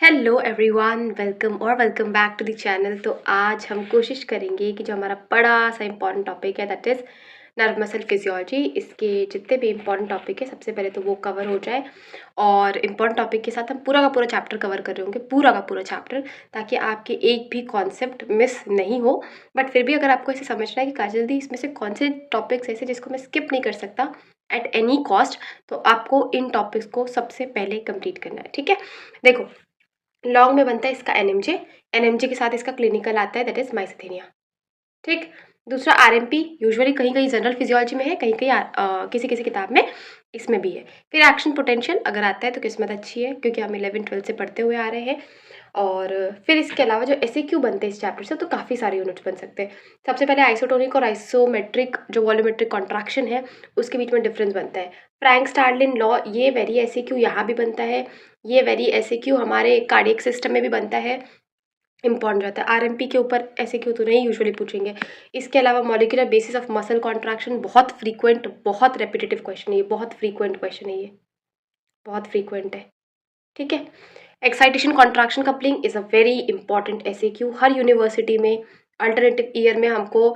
Hello everyone, welcome back to the channel. तो आज हम कोशिश करेंगे कि जो हमारा बड़ा सा इम्पॉर्टेंट टॉपिक है that is nerve muscle physiology, इसके जितने भी इम्पॉर्टेंट टॉपिक है सबसे पहले तो वो कवर हो जाए। और इम्पॉर्टेंट टॉपिक के साथ हम पूरा का पूरा चैप्टर कवर कर रहे होंगे, पूरा का पूरा चैप्टर, ताकि आपके एक भी कॉन्सेप्ट मिस नहीं हो। बट फिर भी अगर आपको ऐसे समझना है कि काजल दी इसमें से कौन से टॉपिक्स ऐसे जिसको मैं स्किप नहीं कर सकता एट एनी कॉस्ट, तो आपको इन टॉपिक्स को सबसे पहले कंप्लीट करना है। ठीक है, देखो लॉन्ग में बनता है इसका एनएमजे, एनएमजे के साथ इसका क्लिनिकल आता है दैट इज माइस्थेनिया। ठीक, दूसरा आरएमपी यूजुअली कहीं कहीं जनरल फिजियोलॉजी में है, कहीं कहीं किसी किसी किताब में इसमें भी है। फिर एक्शन पोटेंशियल अगर आता है तो किस्मत अच्छी है, क्योंकि हम 11th-12th से पढ़ते हुए आ रहे हैं। और फिर इसके अलावा जो एसएक्यू बनते हैं इस चैप्टर से, तो काफ़ी सारे यूनिट्स बन सकते हैं। सबसे पहले आइसोटोनिक और आइसोमेट्रिक जो वॉल्यूमेट्रिक कॉन्ट्रैक्शन है उसके बीच में डिफरेंस बनता है। फ्रैंक स्टार्लिन लॉ, ये वेरी एसएक्यू यहाँ भी बनता है, ये वेरी एसएक्यू हमारे कार्डियक सिस्टम में भी बनता है, इंपॉर्टेंट रहता है। आरएमपी के ऊपर एसएक्यू तो नहीं यूजुअली पूछेंगे। इसके अलावा molecular basis of muscle contraction बहुत फ्रीक्वेंट, बहुत रेपिटेटिव क्वेश्चन है ये, बहुत फ्रीक्वेंट क्वेश्चन है ये, बहुत फ्रीक्वेंट है। ठीक है, excitation contraction coupling is a very important SAQ. Her university में अल्टरनेटिव ईयर में हमको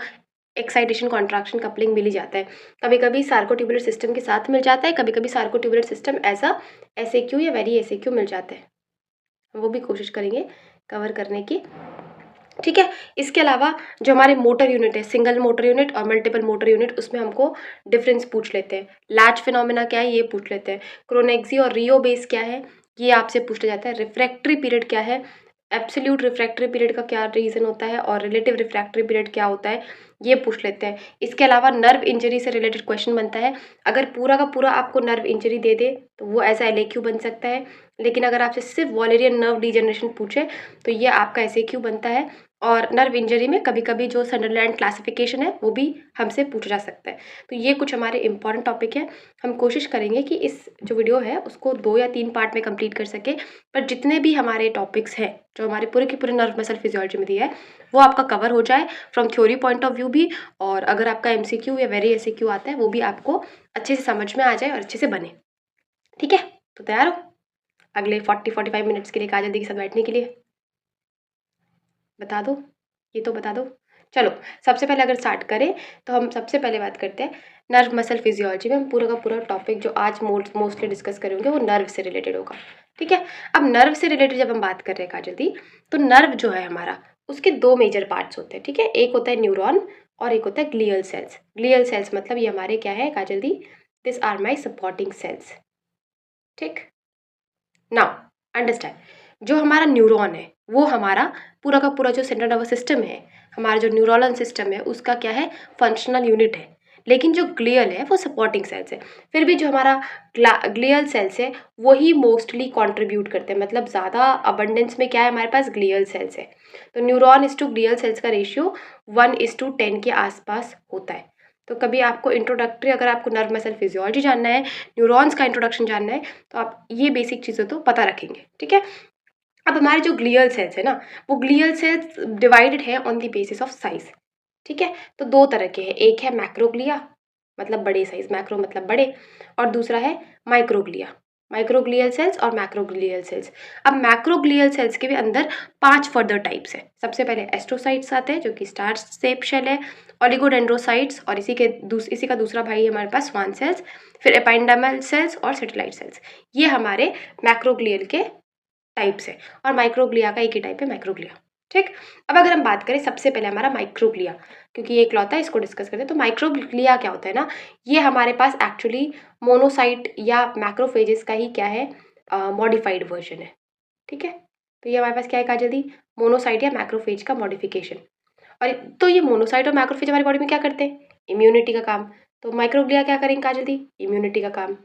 एक्साइटेशन कॉन्ट्रैक्शन कपलिंग मिल ही जाता है। कभी कभी सार्कोट्यूबुलर सिस्टम के साथ मिल जाता है, कभी कभी सार्कोट्यूबुलर सिस्टम एज अ एसएक्यू या वेरी एसएक्यू मिल जाता है, वो भी कोशिश करेंगे कवर करने की। ठीक है, इसके अलावा जो हमारे मोटर यूनिट है, सिंगल मोटर यूनिट और मल्टीपल मोटर यूनिट, उसमें हमको डिफरेंस पूछ लेते हैं। लैच फिनोमिना क्या है ये पूछ लेते हैं। क्रोनेक्सी और रियो बेस क्या है ये आपसे पूछ लिया जाता है। रिफ्रैक्टरी पीरियड क्या है, एब्सोल्यूट रिफ्रैक्टरी पीरियड का क्या रीजन होता है और रिलेटिव रिफ्रैक्टरी पीरियड क्या होता है ये पूछ लेते हैं। इसके अलावा नर्व इंजरी से रिलेटेड क्वेश्चन बनता है। अगर पूरा का पूरा आपको नर्व इंजरी दे दे तो वो ऐसा एलएक्यू बन सकता है, लेकिन अगर आपसे सिर्फ वॉलेरियन नर्व डिजेनरेशन पूछे तो ये आपका एसएक्यू बनता है। और नर्व इंजरी में कभी कभी जो संडरलैंड क्लासिफिकेशन है वो भी हमसे पूछा जा सकता है। तो ये कुछ हमारे इंपॉर्टेंट टॉपिक है। हम कोशिश करेंगे कि इस जो वीडियो है उसको 2 या 3 पार्ट में कंप्लीट कर सके, पर जितने भी हमारे टॉपिक्स हैं जो हमारे पूरे के पूरे नर्व मसल फिजियोलॉजी में दिया है वो आपका कवर हो जाए from theory point of view भी, और अगर आपका एमसीक्यू या वेरी एसक्यू आता है वो भी आपको अच्छे से समझ में आ जाए और अच्छे से बने। ठीक है, तो तैयार हो अगले 40-45 मिनट्स के लिए काजल दी के साथ बैठने के लिए? बता दो, ये तो बता दो। चलो, सबसे पहले अगर स्टार्ट करें तो हम सबसे पहले बात करते हैं नर्व मसल फिजियोलॉजी में। हम पूरा का पूरा टॉपिक जो आज मोस्टली डिस्कस करेंगे वो नर्व से रिलेटेड होगा। ठीक है, अब नर्व से रिलेटेड जब हम बात कर रहे हैं काजल दी, तो नर्व जो है हमारा उसके 2 मेजर पार्ट्स होते हैं। ठीक है, एक होता है न्यूरॉन और एक होता है ग्लियल सेल्स। ग्लियल सेल्स मतलब ये हमारे क्या है काजल दी, this are my supporting cells. ठीक, नाउ अंडरस्टैंड, जो हमारा न्यूरॉन है वो हमारा पूरा का पूरा जो सेंट्रल नर्वस सिस्टम है, हमारा जो न्यूरोनल सिस्टम है उसका क्या है, फंक्शनल यूनिट है। लेकिन जो ग्लियल है वो सपोर्टिंग सेल्स है। फिर भी जो हमारा ग्लियल सेल्स है वही मोस्टली कंट्रीब्यूट करते हैं, मतलब ज़्यादा अबंडेंस में क्या है हमारे पास ग्लियल सेल्स है। तो neuron is to glial cells का रेशियो 1:10 के आसपास होता है। तो कभी आपको इंट्रोडक्टरी, अगर आपको नर्व मसल फिजियोलॉजी जानना है, न्यूरॉन्स का इंट्रोडक्शन जानना है, तो आप ये बेसिक चीज़ें तो पता रखेंगे। ठीक है, अब हमारे जो ग्लियल सेल्स है ना, वो ग्लियल सेल्स डिवाइडेड है on the basis of size. ठीक है, तो 2 तरह के हैं, एक है मैक्रोग्लिया मतलब बड़े साइज, मैक्रो मतलब बड़े, और दूसरा है माइक्रोग्लिया, माइक्रोग्लियल सेल्स और मैक्रोग्लियल सेल्स। अब मैक्रोग्लियल सेल्स के भी अंदर 5 फर्दर टाइप्स है। सबसे पहले एस्ट्रोसाइट्स आते हैं जो कि स्टार शेप शेल है, ओलिगोडेंड्रोसाइट्स, और इसी का दूसरा भाई है हमारे पास स्वान सेल्स, फिर एपेंडामल सेल्स और सेटेलाइट सेल्स। ये हमारे मैक्रोग्लियल के टाइप्स है, और माइक्रोग्लिया का एक ही टाइप है माइक्रोग्लिया। ठीक, अब अगर हम बात करें सबसे पहले हमारा माइक्रोग्लिया, क्योंकि ये इकलौता है इसको डिस्कस करते हैं। तो माइक्रोग्लिया क्या होता है ना, ये हमारे पास एक्चुअली मोनोसाइट या मैक्रोफेजेस का ही क्या है, मॉडिफाइड वर्जन है। ठीक है, तो ये हमारे पास क्या है काजल दी, मोनोसाइट या मैक्रोफेज का मॉडिफिकेशन। और तो ये मोनोसाइट और मैक्रोफेज हमारी बॉडी में क्या करते हैं, इम्यूनिटी का काम। तो माइक्रोग्लिया क्या करेंगे काजल दी, इम्यूनिटी का काम।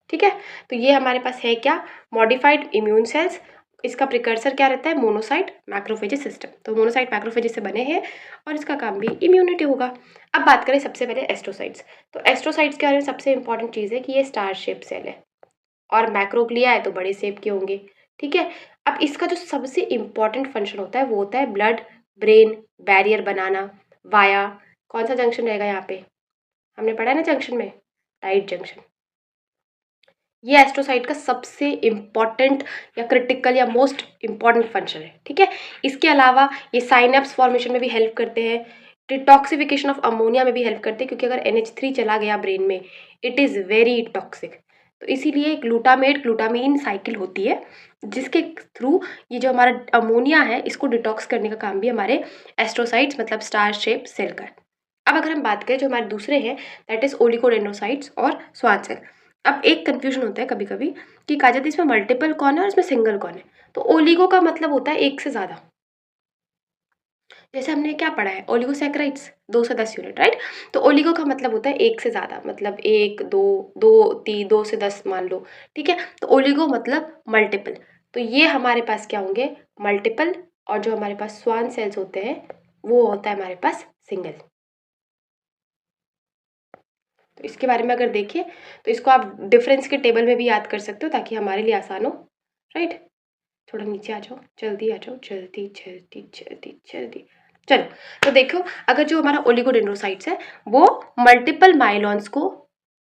ठीक है, तो ये हमारे पास है क्या, मॉडिफाइड इम्यून सेल्स। इसका प्रिकर्सर क्या रहता है, मोनोसाइट मैक्रोफेजेस सिस्टम। तो मोनोसाइट मैक्रोफेजेस से बने हैं और इसका काम भी इम्यूनिटी होगा। अब बात करें सबसे पहले एस्ट्रोसाइट्स। तो एस्ट्रोसाइट्स के बारे में सबसे इंपॉर्टेंट चीज़ है कि ये स्टार शेप सेल है, और मैक्रोग्लिया है तो बड़े शेप के होंगे। ठीक है, अब इसका जो सबसे इंपॉर्टेंट फंक्शन होता है वो होता है ब्लड ब्रेन बैरियर बनाना वाया, कौन सा जंक्शन रहेगा यहाँ पे, हमने पढ़ा है ना जंक्शन में, टाइट जंक्शन। ये एस्ट्रोसाइट का सबसे इम्पॉर्टेंट या क्रिटिकल या मोस्ट इम्पॉर्टेंट फंक्शन है, ठीक है। इसके अलावा ये साइनेप्स फॉर्मेशन में भी हेल्प करते हैं, डिटॉक्सिफिकेशन ऑफ अमोनिया में भी हेल्प करते हैं, क्योंकि अगर NH3 चला गया ब्रेन में इट इज़ वेरी टॉक्सिक। तो इसीलिए ग्लूटामेट ग्लूटामीन साइकिल होती है, जिसके थ्रू ये जो हमारा अमोनिया है इसको डिटॉक्स करने का काम भी हमारे एस्ट्रोसाइट्स मतलब स्टार शेप सेल का है। अब अगर हम बात करें जो हमारे दूसरे हैं, दैट इज ओलिगोडेंड्रोसाइट्स और स्वान सेल। अब एक कंफ्यूजन होता है कभी कभी कि काजल इसमें मल्टीपल कौन है और इसमें सिंगल कौन है। तो ओलिगो का मतलब होता है एक से ज़्यादा। जैसे हमने क्या पढ़ा है, ओलिगोसैकेराइड्स 2 से 10 यूनिट, राइट। तो ओलिगो का मतलब होता है एक से ज़्यादा, मतलब एक दो, दो तीन, 2 से 10 मान लो, ठीक है। तो ओलिगो मतलब मल्टीपल। तो ये हमारे पास क्या होंगे, मल्टीपल। और जो हमारे पास स्वान सेल्स होते हैं वो होता है हमारे पास सिंगल। तो इसके बारे में अगर देखिए तो इसको आप डिफरेंस के टेबल में भी याद कर सकते हो ताकि हमारे लिए आसान हो, राइट। थोड़ा नीचे आ जाओ, जल्दी आ जाओ, जल्दी जल्दी जल्दी जल्दी। चलो, तो देखो अगर जो हमारा ओलिगोडेंड्रोसाइट्स है वो मल्टीपल माइलॉन्स को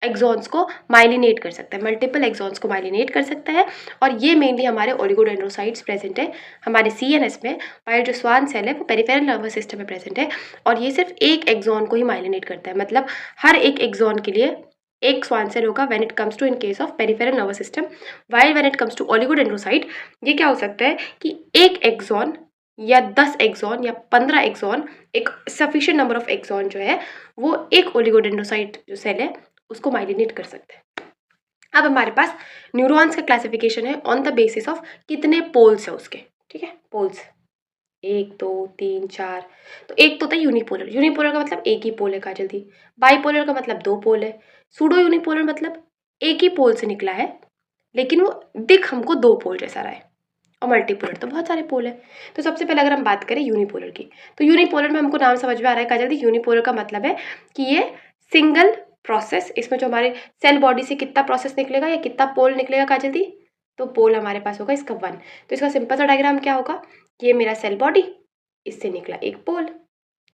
एक्सॉन्स को माइलिनेट कर सकता है, मल्टीपल एक्सॉन्स को माइलिनेट कर सकता है। और ये मेनली हमारे ओलिगोडेंड्रोसाइट्स प्रेजेंट है हमारे CNS में, वाइल जो स्वान सेल है वो पेरिफेरल नर्वस सिस्टम में प्रेजेंट है। और ये सिर्फ एक एक्सॉन को ही माइलिनेट करता है, मतलब हर एक एक्सॉन के लिए एक स्वान सेल होगा when it comes to in case of peripheral nervous system. While when it comes to oligodendrocyte ये क्या हो सकता है कि एक एक्सॉन या 10 एक्सॉन या 15 एक्सॉन, एक सफिशिएंट नंबर ऑफ एक्सॉन जो है वो एक ओलिगोडेंड्रोसाइट जो सेल है उसको माइलिनेट कर सकते हैं। अब हमारे पास न्यूरॉन्स का क्लासिफिकेशन है ऑन द बेसिस ऑफ कितने पोल्स है उसके, ठीक है। पोल्स 1 2 3 4। तो एक तो होता है यूनिपोलर, यूनिपोलर का मतलब एक ही पोल है काजल दी। बाईपोलर का मतलब 2 पोल है। सूडो यूनिपोलर मतलब एक ही पोल से निकला है लेकिन वो दिख हमको 2 पोल जैसा रहा है। और मल्टीपोलर तो बहुत सारे पोल है। तो सबसे पहले अगर हम बात करें यूनिपोलर की, तो यूनिपोलर में हमको नाम समझ में आ रहा है काजल दी, यूनिपोलर का मतलब है कि ये सिंगल प्रोसेस, इसमें जो हमारे सेल बॉडी से कितना प्रोसेस निकलेगा या कितना पोल निकलेगा काजल दी, तो पोल हमारे पास होगा इसका 1। तो इसका सिंपल सा डायग्राम क्या होगा, ये मेरा सेल बॉडी, इससे निकला एक पोल,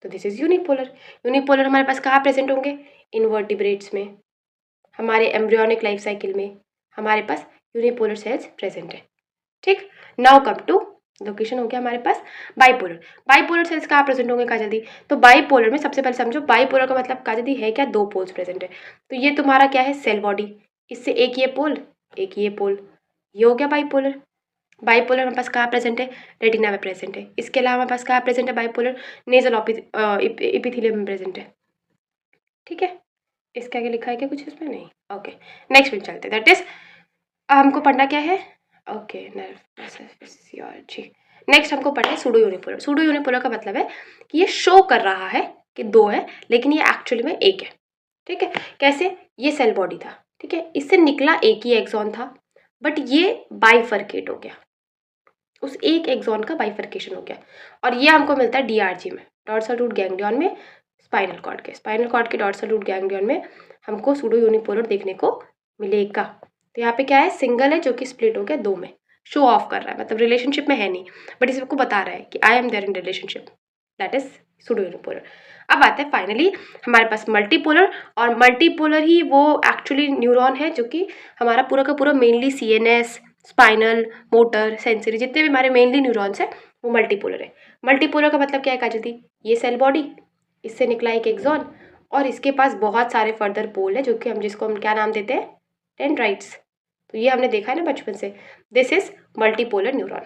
तो दिस इज यूनिपोलर। यूनिपोलर हमारे पास कहाँ प्रेजेंट होंगे, इनवर्टिब्रेट्स में, हमारे एम्ब्रियोनिक लाइफ साइकिल में हमारे पास यूनिपोलर सेल्स प्रेजेंट है, ठीक। नाउ कम टू लोकेशन हो गया हमारे पास बाइपोलर। बाइपोलर सेल्स कहाँ प्रेजेंट होंगे काजल दी, तो बाइपोलर में सबसे पहले समझो बाइपोलर का मतलब काजल दी है क्या, 2 पोल्स प्रेजेंट है। तो ये तुम्हारा क्या है, सेल बॉडी, इससे एक ये पोल एक ये पोल, ये हो गया बाइपोलर। बाइपोलर हमारे पास कहाँ प्रेजेंट है, रेटिना में प्रेजेंट है। इसके अलावा हमारे पास कहाँ प्रेजेंट है बाइपोलर, नेजल एपिथेलियम में प्रेजेंट है, ठीक है। इसके आगे लिखा है क्या कुछ इसमें, नहीं, ओके। नेक्स्ट में चलते, दैट इज हमको पढ़ना क्या है, ओके, नर्वस फिजियोलॉजी। नेक्स्ट हमको पढ़ना है सूडो यूनिपोलर। सूडो यूनिपोलर का मतलब है कि ये शो कर रहा है कि 2 है लेकिन ये एक्चुअली में एक है, ठीक है। कैसे, ये सेल बॉडी था, ठीक है, इससे निकला एक ही एक्सॉन था बट ये बाइफर्केट हो गया, उस एक एक्सॉन का बाइफर्केशन हो गया। और ये हमको मिलता है DRG में, डॉर्सल रूट गैंग्लियन में, स्पाइनल कॉर्ड के डॉर्सल रूट गैंग्लियन में हमको सूडो यूनिपोलर देखने को मिलेगा। तो यहाँ पे क्या है, सिंगल है जो कि स्प्लिट हो गया 2 में, शो ऑफ कर रहा है, मतलब रिलेशनशिप में है नहीं बट इसे आपको बता रहा है कि I am there in relationship, that is pseudo unipolar. अब आते हैं फाइनली हमारे पास मल्टीपोलर, और मल्टीपोलर ही वो एक्चुअली न्यूरॉन है जो कि हमारा पूरा का पूरा mainly CNS, spinal, motor, sensory, जितने भी हमारे मेनली न्यूरॉन्स है वो मल्टीपोलर है। मल्टीपोलर का मतलब क्या है काजल दी, ये सेल बॉडी, इससे निकला एक एक्सॉन और इसके पास बहुत सारे फर्दर पोल है जो कि जिसको हम क्या नाम देते हैं, डेंड्राइट्स। तो ये हमने देखा है ना बचपन से, दिस इज मल्टीपोलर न्यूरॉन,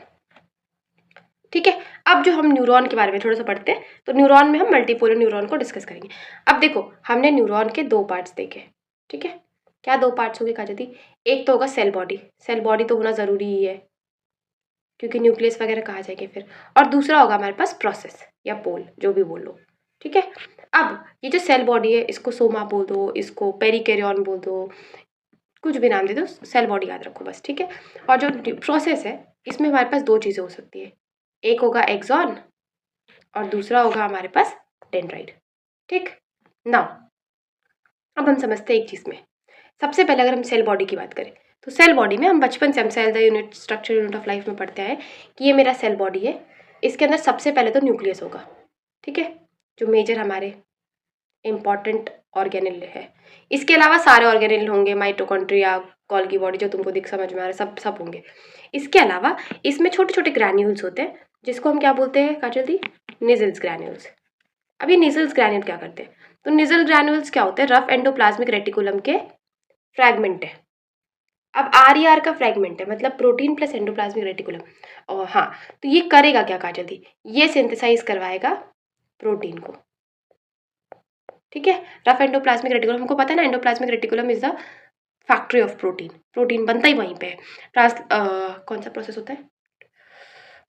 ठीक है। अब जो हम न्यूरॉन के बारे में थोड़ा सा पढ़ते हैं, तो न्यूरॉन में हम मल्टीपोलर न्यूरॉन को डिस्कस करेंगे। अब देखो हमने न्यूरॉन के 2 पार्ट्स देखे, ठीक है। क्या 2 पार्ट्स हो गए काजल दी, एक तो होगा सेल बॉडी, सेल बॉडी तो होना ज़रूरी ही है क्योंकि न्यूक्लियस वगैरह कहाँ जाएंगे फिर, और दूसरा होगा हमारे पास प्रोसेस या पोल, जो भी बोल लो, ठीक है। अब ये जो सेल बॉडी है इसको सोमा बोल दो, इसको पेरिकैरियन बोल दो, कुछ भी नाम दे दो, सेल बॉडी याद रखो बस, ठीक है। और जो प्रोसेस है इसमें हमारे पास 2 चीज़ें हो सकती है, एक होगा एक्सॉन और दूसरा होगा हमारे पास डेंड्राइट, ठीक। नाउ अब हम समझते हैं एक चीज़ में, सबसे पहले अगर हम सेल बॉडी की बात करें तो सेल बॉडी में हम बचपन से हम cell the unit structure unit of life में पढ़ते हैं कि ये मेरा सेल बॉडी है, इसके अंदर सबसे पहले तो न्यूक्लियस होगा, ठीक है, जो मेजर हमारे इम्पॉर्टेंट ऑर्गेनेल है। इसके अलावा सारे ऑर्गेनेल होंगे, माइटोकॉन्ड्रिया, गोल्गी बॉडी जो तुमको दिख समझ में आ रहा है, सब सब होंगे। इसके अलावा इसमें छोटे छोटे ग्रैन्यूल्स होते हैं जिसको हम क्या बोलते हैं काजल दी? निजल्स ग्रैन्यूल्स। अब ये निजल्स ग्रैन्यूल क्या करते हैं? तो निजल ग्रैन्यूल्स क्या होते हैं? रफ एंडोप्लाज्मिक रेटिकुलम के फ्रैगमेंट है। अब आर का फ्रैगमेंट है, मतलब प्रोटीन प्लस एंडोप्लाज्मिक रेटिकुलम। और हाँ, तो ये करेगा क्या काजल दी? ये सिंथेसाइज करवाएगा प्रोटीन को, ठीक है। रफ एंडोप्लाज्मिक रेटिकुलम हमको पता है ना, endoplasmic reticulum is the factory of protein. Protein बनता ही वहीं पे है। कौन सा प्रोसेस होता है?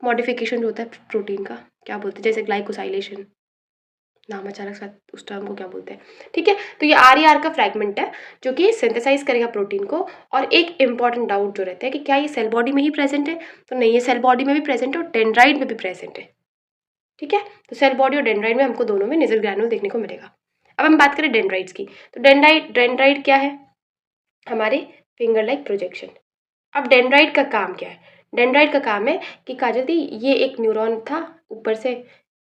मॉडिफिकेशन जो होता है प्रोटीन का, क्या बोलते हैं? जैसे ग्लाइकोसाइलेशन, नाम अचानक से उस टर्म को क्या बोलते हैं, ठीक है। तो ये आर का फ्रैगमेंट है जो कि सिंथेसाइज करेगा प्रोटीन को। और एक इंपॉर्टेंट डाउट जो रहता है कि क्या ये सेल बॉडी में ही प्रेजेंट है? तो नहीं, ये सेल बॉडी में भी प्रेजेंट है और डेंड्राइट में भी प्रेजेंट है, ठीक है। तो सेल बॉडी और डेंड्राइट में हमको दोनों में निजल ग्रैन्यूल देखने को मिलेगा। अब हम बात करें डेंड्राइट्स की, तो डेंड्राइट क्या है? हमारे फिंगर लाइक प्रोजेक्शन। अब डेंड्राइट का काम क्या है? डेंड्राइट का काम है कि काजल दी ये एक न्यूरॉन था ऊपर से,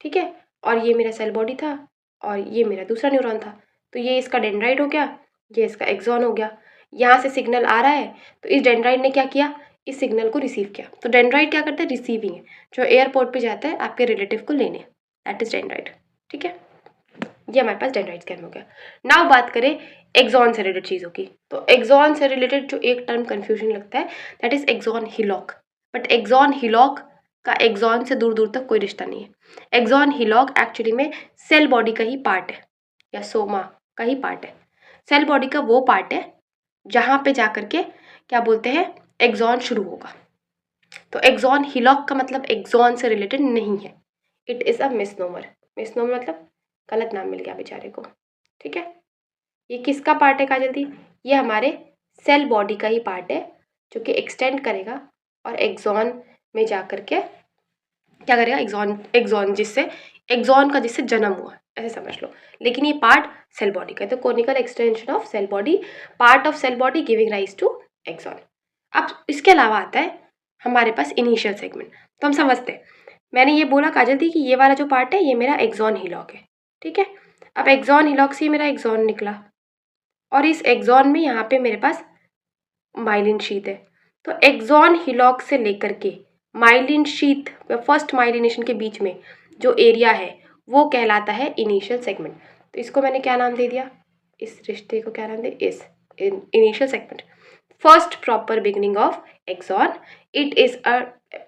ठीक है, और ये मेरा सेल बॉडी था और ये मेरा दूसरा न्यूरॉन था। तो ये इसका डेंड्राइट हो गया, ये इसका एक्सॉन हो गया। यहाँ से सिग्नल आ रहा है तो इस डेंड्राइट ने क्या किया? इस सिग्नल को रिसीव किया। तो डेंड्राइट क्या करता है? रिसीविंग है, जो एयरपोर्ट पे जाता है आपके रिलेटिव को लेने, दैट इज डेंड्राइट, ठीक है। ये हमारे पास डेंड्राइट स्कैन हो गया। नाउ बात करें एक्सॉन से रिलेटेड चीज़ों की, तो एक्सॉन से रिलेटेड जो एक टर्म कन्फ्यूजन लगता है that is axon hillock. But axon hillock का एक्सॉन से दूर दूर तक कोई रिश्ता नहीं है। एक्सॉन हिलॉक एक्चुअली में सेल बॉडी का ही पार्ट है, या सोमा का ही पार्ट है। सेल बॉडी का वो पार्ट है जहाँ पे जाकर के क्या बोलते हैं, एक्सॉन शुरू होगा। तो एक्सॉन हिलॉक का मतलब एक्सॉन से रिलेटेड नहीं है, it is a misnomer. Misnomer मतलब गलत नाम मिल गया बेचारे को, ठीक है। ये किसका पार्ट है काजल दी? ये हमारे सेल बॉडी का ही पार्ट है जो कि एक्सटेंड करेगा और एक्सॉन में जा कर के क्या करेगा? एक्सॉन का जिससे जन्म हुआ, ऐसे समझ लो। लेकिन ये पार्ट सेल बॉडी का है, तो conical extension of cell body, part of cell body giving rise to axon. अब इसके अलावा आता है हमारे पास इनिशियल सेगमेंट। तो हम समझते हैं, मैंने ये बोला काजल दी कि ये वाला जो पार्ट है ये मेरा एक्सॉन हिलॉक है, ठीक है। अब एक्सॉन हिलॉक से मेरा एक्सॉन निकला और इस एक्सॉन में यहाँ पे मेरे पास माइलिन शीथ है। तो एक्सॉन हिलॉक से लेकर के माइलिन शीथ या फर्स्ट माइलिनेशन के बीच में जो एरिया है वो कहलाता है इनिशियल सेगमेंट। तो इसको मैंने क्या नाम दे दिया? इस रिश्ते को क्या नाम दे? इस initial segment, first proper beginning of axon. It is a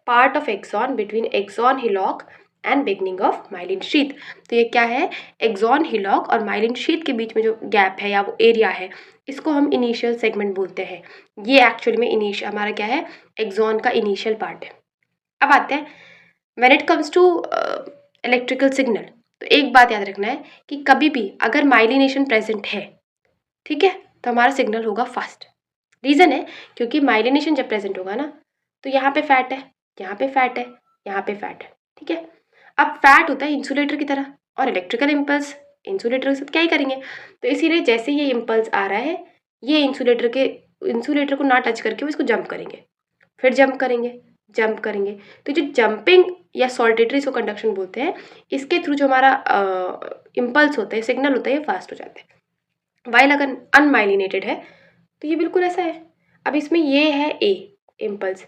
part of axon between axon hillock and beginning of myelin sheath. तो ये क्या है? एक्सॉन हिलॉक और माइलिन शीथ के बीच में जो गैप है या वो एरिया है, इसको हम इनिशियल सेगमेंट बोलते हैं। ये एक्चुअली में इनिशियल हमारा क्या है? एक्सॉन का इनिशियल पार्ट है। अब आते हैं when it comes to electrical signal, तो एक बात याद रखना है कि कभी भी अगर माइलिनेशन प्रेजेंट है, ठीक है, तो हमारा सिग्नल होगा फास्ट। रीज़न है क्योंकि माइलिनेशन जब प्रेजेंट होगा ना, तो यहाँ पे फैट है, यहाँ पे फैट है, यहाँ पे फैट है, ठीक है। अब फैट होता है इंसुलेटर की तरह और इलेक्ट्रिकल इम्पल्स इंसुलेटर के साथ क्या ही करेंगे। तो इसीलिए जैसे ये इम्पल्स आ रहा है, ये इंसुलेटर को ना टच करके वो इसको जंप करेंगे, फिर जंप करेंगे, जंप करेंगे। तो जो जंपिंग या सॉल्टेटरी इसको कंडक्शन बोलते हैं, इसके थ्रू जो हमारा इम्पल्स होता है, सिग्नल होता है, ये फास्ट हो जाता है। वाइल अगर अनमाइलिनेटेड है तो ये बिल्कुल ऐसा है। अब इसमें ये है ए इम्पल्स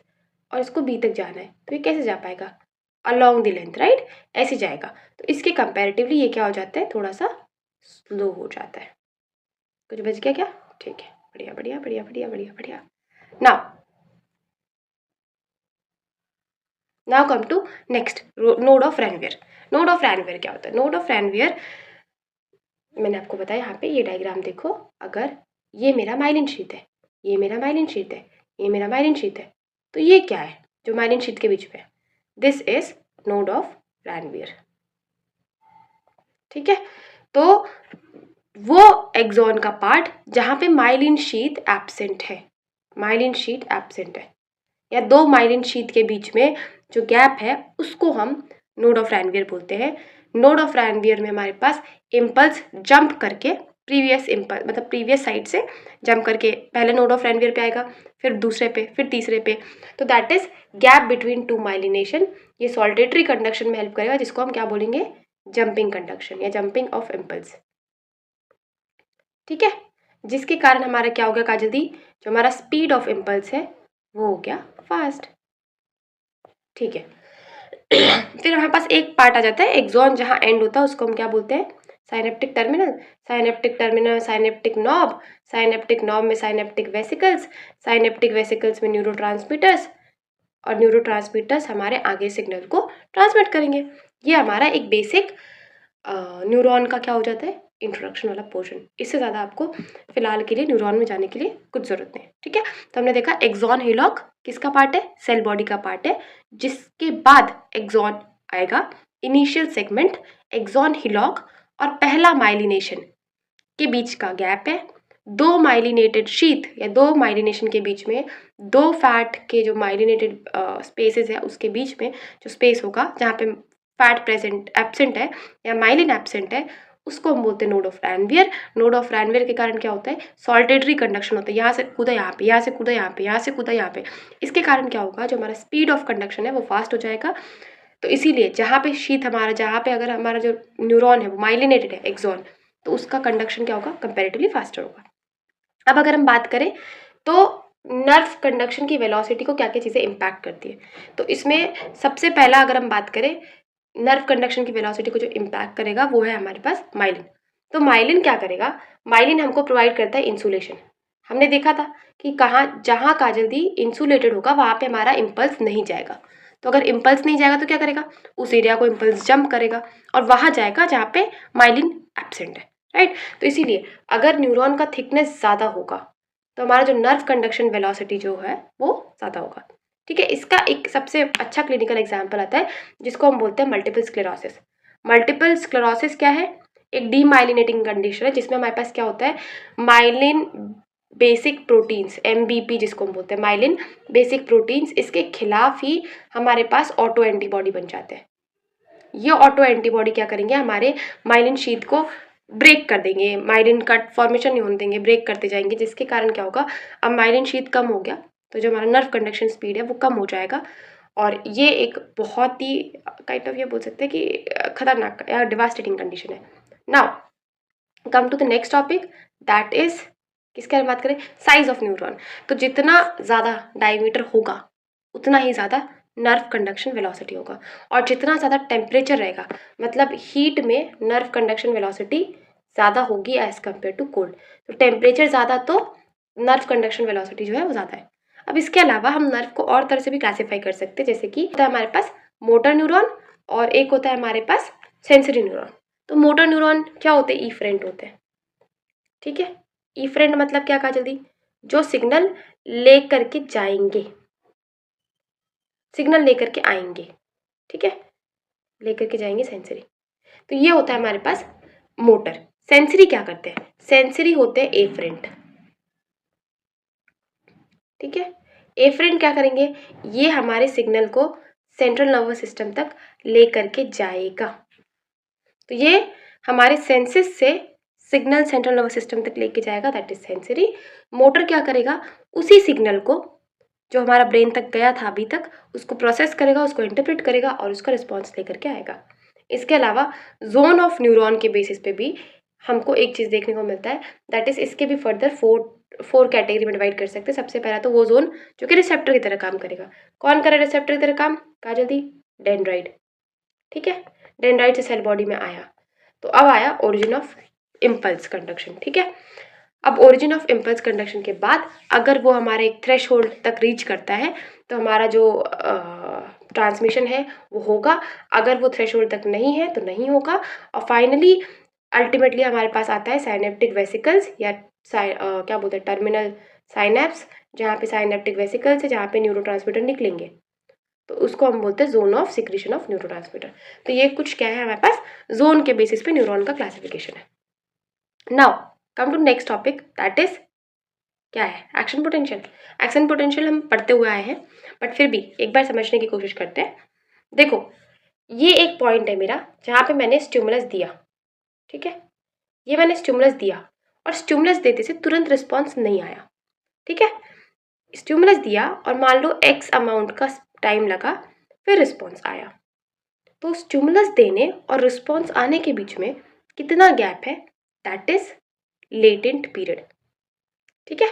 और इसको बी तक जाना है, तो ये कैसे जा पाएगा? अलॉन्ग द लेंथ, राइट, ऐसे जाएगा। तो इसके कंपैरेटिवली ये क्या हो जाता है? थोड़ा सा स्लो हो जाता है। कुछ बच गया क्या? ठीक है, बढ़िया बढ़िया बढ़िया बढ़िया बढ़िया बढ़िया। Now come to next, node of Ranvier. Node of Ranvier क्या होता है? नोड ऑफ रैनवियर मैंने आपको बताया, यहाँ पे ये डायग्राम देखो, अगर ये मेरा माइलिन शीथ है, ये मेरा माइलिन शीथ है, ये मेरा माइलिन शीथ है, तो ये क्या है जो माइलिन शीथ के बीच में है? This is node of Ranvier, ठीक है। तो वो एक्सॉन का पार्ट जहाँ पे माइलिन शीथ एब्सेंट है, माइलिन शीथ एब्सेंट है, या दो माइलिन शीथ के बीच में जो गैप है उसको हम नोड ऑफ रैनवियर बोलते हैं। नोड ऑफ रैनवियर में हमारे पास इम्पल्स जंप करके प्रीवियस इम्पल्स मतलब प्रीवियस साइड से जंप करके पहले नोड ऑफ रैनवियर पे आएगा, फिर दूसरे पे, फिर तीसरे पे। तो that is gap between two myelination. ये सॉल्टेटरी कंडक्शन में हेल्प करेगा, जिसको हम क्या बोलेंगे? जंपिंग कंडक्शन या जंपिंग ऑफ इम्पल्स, ठीक है। जिसके कारण हमारा क्या हो गया काजल दी? जो हमारा स्पीड ऑफ इम्पल्स है वो हो गया फास्ट। ठीक है। फिर हमारे पास एक पार्ट आ जाता है एक्सॉन, जहाँ एंड होता है उसको हम क्या बोलते हैं, synaptic terminal. Synaptic terminal, synaptic knob, synaptic knob में साइनेप्टिक वेसिकल्स, साइनेप्टिक वेसिकल्स में न्यूरोट्रांसमीटर्स, और न्यूरोट्रांसमीटर्स हमारे आगे सिग्नल को ट्रांसमिट करेंगे। ये हमारा एक बेसिक न्यूरॉन का क्या हो जाता है, इंट्रोडक्शन वाला पोर्शन। इससे ज़्यादा आपको फिलहाल के लिए न्यूरॉन में जाने के लिए कुछ ज़रूरत नहीं है। ठीक है, तो हमने देखा एक्सॉन हिलॉक किसका पार्ट है, सेल बॉडी का पार्ट है, जिसके बाद एक्सॉन आएगा, इनिशियल सेगमेंट एक्सॉन हिलॉक और पहला माइलिनेशन के बीच का गैप है। दो माइलिनेटेड शीथ या दो माइलिनेशन के बीच में, दो फैट के जो माइलिनेटेड स्पेसेस है उसके बीच में जो स्पेस होगा जहाँ पे फैट प्रेजेंट एब्सेंट है या माइलिन एब्सेंट है, उसको हम बोलते हैं node of Ranvier. Node of Ranvier के कारण क्या होता है, सॉल्टेटरी कंडक्शन होता है, यहाँ से कूदा यहाँ पे, यहाँ से कूदा यहाँ पे, यहाँ से कूदा यहाँ पे। इसके कारण क्या होगा, जो हमारा स्पीड ऑफ कंडक्शन है वो फास्ट हो जाएगा। तो इसीलिए जहाँ पे शीथ हमारा, जहाँ पे अगर हमारा जो न्यूरॉन है वो माइलिनेटेड है एक्सॉन, तो उसका कंडक्शन क्या होगा, कंपैरेटिवली फास्टर होगा। अब अगर हम बात करें तो नर्व कंडक्शन की वेलोसिटी को क्या क्या चीज़ें इम्पैक्ट करती है, तो इसमें सबसे पहला अगर हम बात करें नर्व कंडक्शन की वेलोसिटी को जो इम्पैक्ट करेगा वो है हमारे पास माइलिन। तो माइलिन क्या करेगा, माइलिन हमको प्रोवाइड करता है इंसुलेशन। हमने देखा था कि कहाँ, जहाँ काजल्दी इंसुलेटेड होगा वहाँ पे हमारा इम्पल्स नहीं जाएगा। तो अगर इम्पल्स नहीं जाएगा तो क्या करेगा, उस एरिया को इम्पल्स जंप करेगा और वहाँ जाएगा जहाँ पे माइलिन एब्सेंट है, राइट। तो इसीलिए अगर न्यूरॉन का थिकनेस ज़्यादा होगा तो हमारा जो नर्व कंडक्शन वेलोसिटी जो है वो ज़्यादा होगा। ठीक है, इसका एक सबसे अच्छा क्लिनिकल एग्जाम्पल आता है जिसको हम बोलते हैं मल्टीपल स्क्लेरोसिस। मल्टीपल स्क्लेरोसिस क्या है, एक डीमाइलिनेटिंग कंडीशन है जिसमें हमारे पास क्या होता है, माइलिन बेसिक प्रोटीन्स, MBP जिसको हम बोलते हैं, माइलिन बेसिक प्रोटीन्स, इसके खिलाफ ही हमारे पास ऑटो एंटीबॉडी बन जाते हैं। ये ऑटो एंटीबॉडी क्या करेंगे, हमारे माइलिन शीट को ब्रेक कर देंगे, माइलिन का फॉर्मेशन नहीं होने देंगे, ब्रेक करते जाएंगे, जिसके कारण क्या होगा, अब माइलिन शीट कम हो गया तो जो हमारा नर्व कंडक्शन स्पीड है वो कम हो जाएगा। और ये एक बहुत ही काइंड ऑफ ये बोल सकते हैं कि खतरनाक या डिवास्टेटिंग कंडीशन है। Now come to the next topic, that is किसके बारे में बात करें, साइज ऑफ न्यूरॉन। तो जितना ज़्यादा डायमीटर होगा उतना ही ज़्यादा नर्व कंडक्शन वेलोसिटी होगा, और जितना ज़्यादा टेम्परेचर रहेगा, मतलब हीट में नर्व कंडक्शन वेलोसिटी ज़्यादा होगी एज़ कम्पेयर टू कोल्ड। तो टेम्परेचर ज़्यादा तो नर्व कंडक्शन वेलोसिटी जो है वो ज़्यादा है। अब इसके अलावा हम नर्व को और तरह से भी क्लासीफाई कर सकते हैं, जैसे कि होता है हमारे पास मोटर न्यूरॉन और एक होता है हमारे पास सेंसरी न्यूरॉन। तो मोटर न्यूरॉन क्या होते हैं, इफरेंट होते हैं। ठीक है, इफरेंट मतलब क्या कहा जल्दी, जो सिग्नल ले करके जाएंगे, सिग्नल लेकर के आएंगे। ठीक है, लेकर के जाएंगे सेंसरी। तो ये होता है हमारे पास मोटर। सेंसरी क्या करते हैं, सेंसरी होते हैं एफरेंट। ठीक है, एफरेंट क्या करेंगे, ये हमारे सिग्नल को सेंट्रल नर्वस सिस्टम तक लेकर के जाएगा। तो ये हमारे सेंसेस से सिग्नल सेंट्रल नर्वस सिस्टम तक लेके जाएगा, दैट इज सेंसरी। मोटर क्या करेगा, उसी सिग्नल को जो हमारा ब्रेन तक गया था अभी तक, उसको प्रोसेस करेगा, उसको इंटरप्रेट करेगा और उसका रिस्पॉन्स लेकर के आएगा। इसके अलावा जोन ऑफ न्यूरॉन के बेसिस पे भी हमको एक चीज़ देखने को मिलता है, दैट इज इसके भी फर्दर फोर कैटेगरी में डिवाइड कर सकते हैं। सबसे पहला तो वो जोन जो कि रिसेप्टर की तरह काम करेगा। कौन करे रिसेप्टर की तरह काम, कहा जल्दी, डेंड्राइट। ठीक है, डेंड्राइट से सेल बॉडी में आया। तो अब आया ओरिजिन ऑफ इम्पल्स कंडक्शन। ठीक है, अब ओरिजिन ऑफ इम्पल्स कंडक्शन के बाद अगर वो हमारे एक थ्रेश होल्ड तक रीच करता है तो हमारा जो ट्रांसमिशन है वो होगा, अगर वो थ्रेश होल्ड तक नहीं है तो नहीं होगा। और फाइनली अल्टीमेटली हमारे पास आता है साइनेप्टिक वेसिकल्स या क्या बोलते हैं, टर्मिनल साइनेप्स, जहाँ पे साइनेप्टिक वेसिकल्स है, जहाँ पे न्यूरोट्रांसमीटर निकलेंगे, तो उसको हम बोलते हैं zone of secretion of neurotransmitter. तो ये कुछ क्या है हमारे पास जोन के बेसिस पे न्यूरॉन का क्लासिफिकेशन है। Now come to next topic, that is क्या है, एक्शन पोटेंशियल। एक्शन पोटेंशियल हम पढ़ते हुए आए हैं, बट फिर भी एक बार समझने की कोशिश करते हैं। देखो, ये एक पॉइंट है मेरा जहाँ पे मैंने स्टिमुलस दिया। ठीक है, ये मैंने स्टिमुलस दिया और स्टिमुलस देते से तुरंत रिस्पॉन्स नहीं आया। ठीक है, स्टिमुलस दिया और मान लो एक्स अमाउंट का टाइम लगा, फिर रिस्पॉन्स आया। तो स्टिमुलस देने और रिस्पॉन्स आने के बीच में कितना गैप है, दैट इज लेटेंट पीरियड। ठीक है,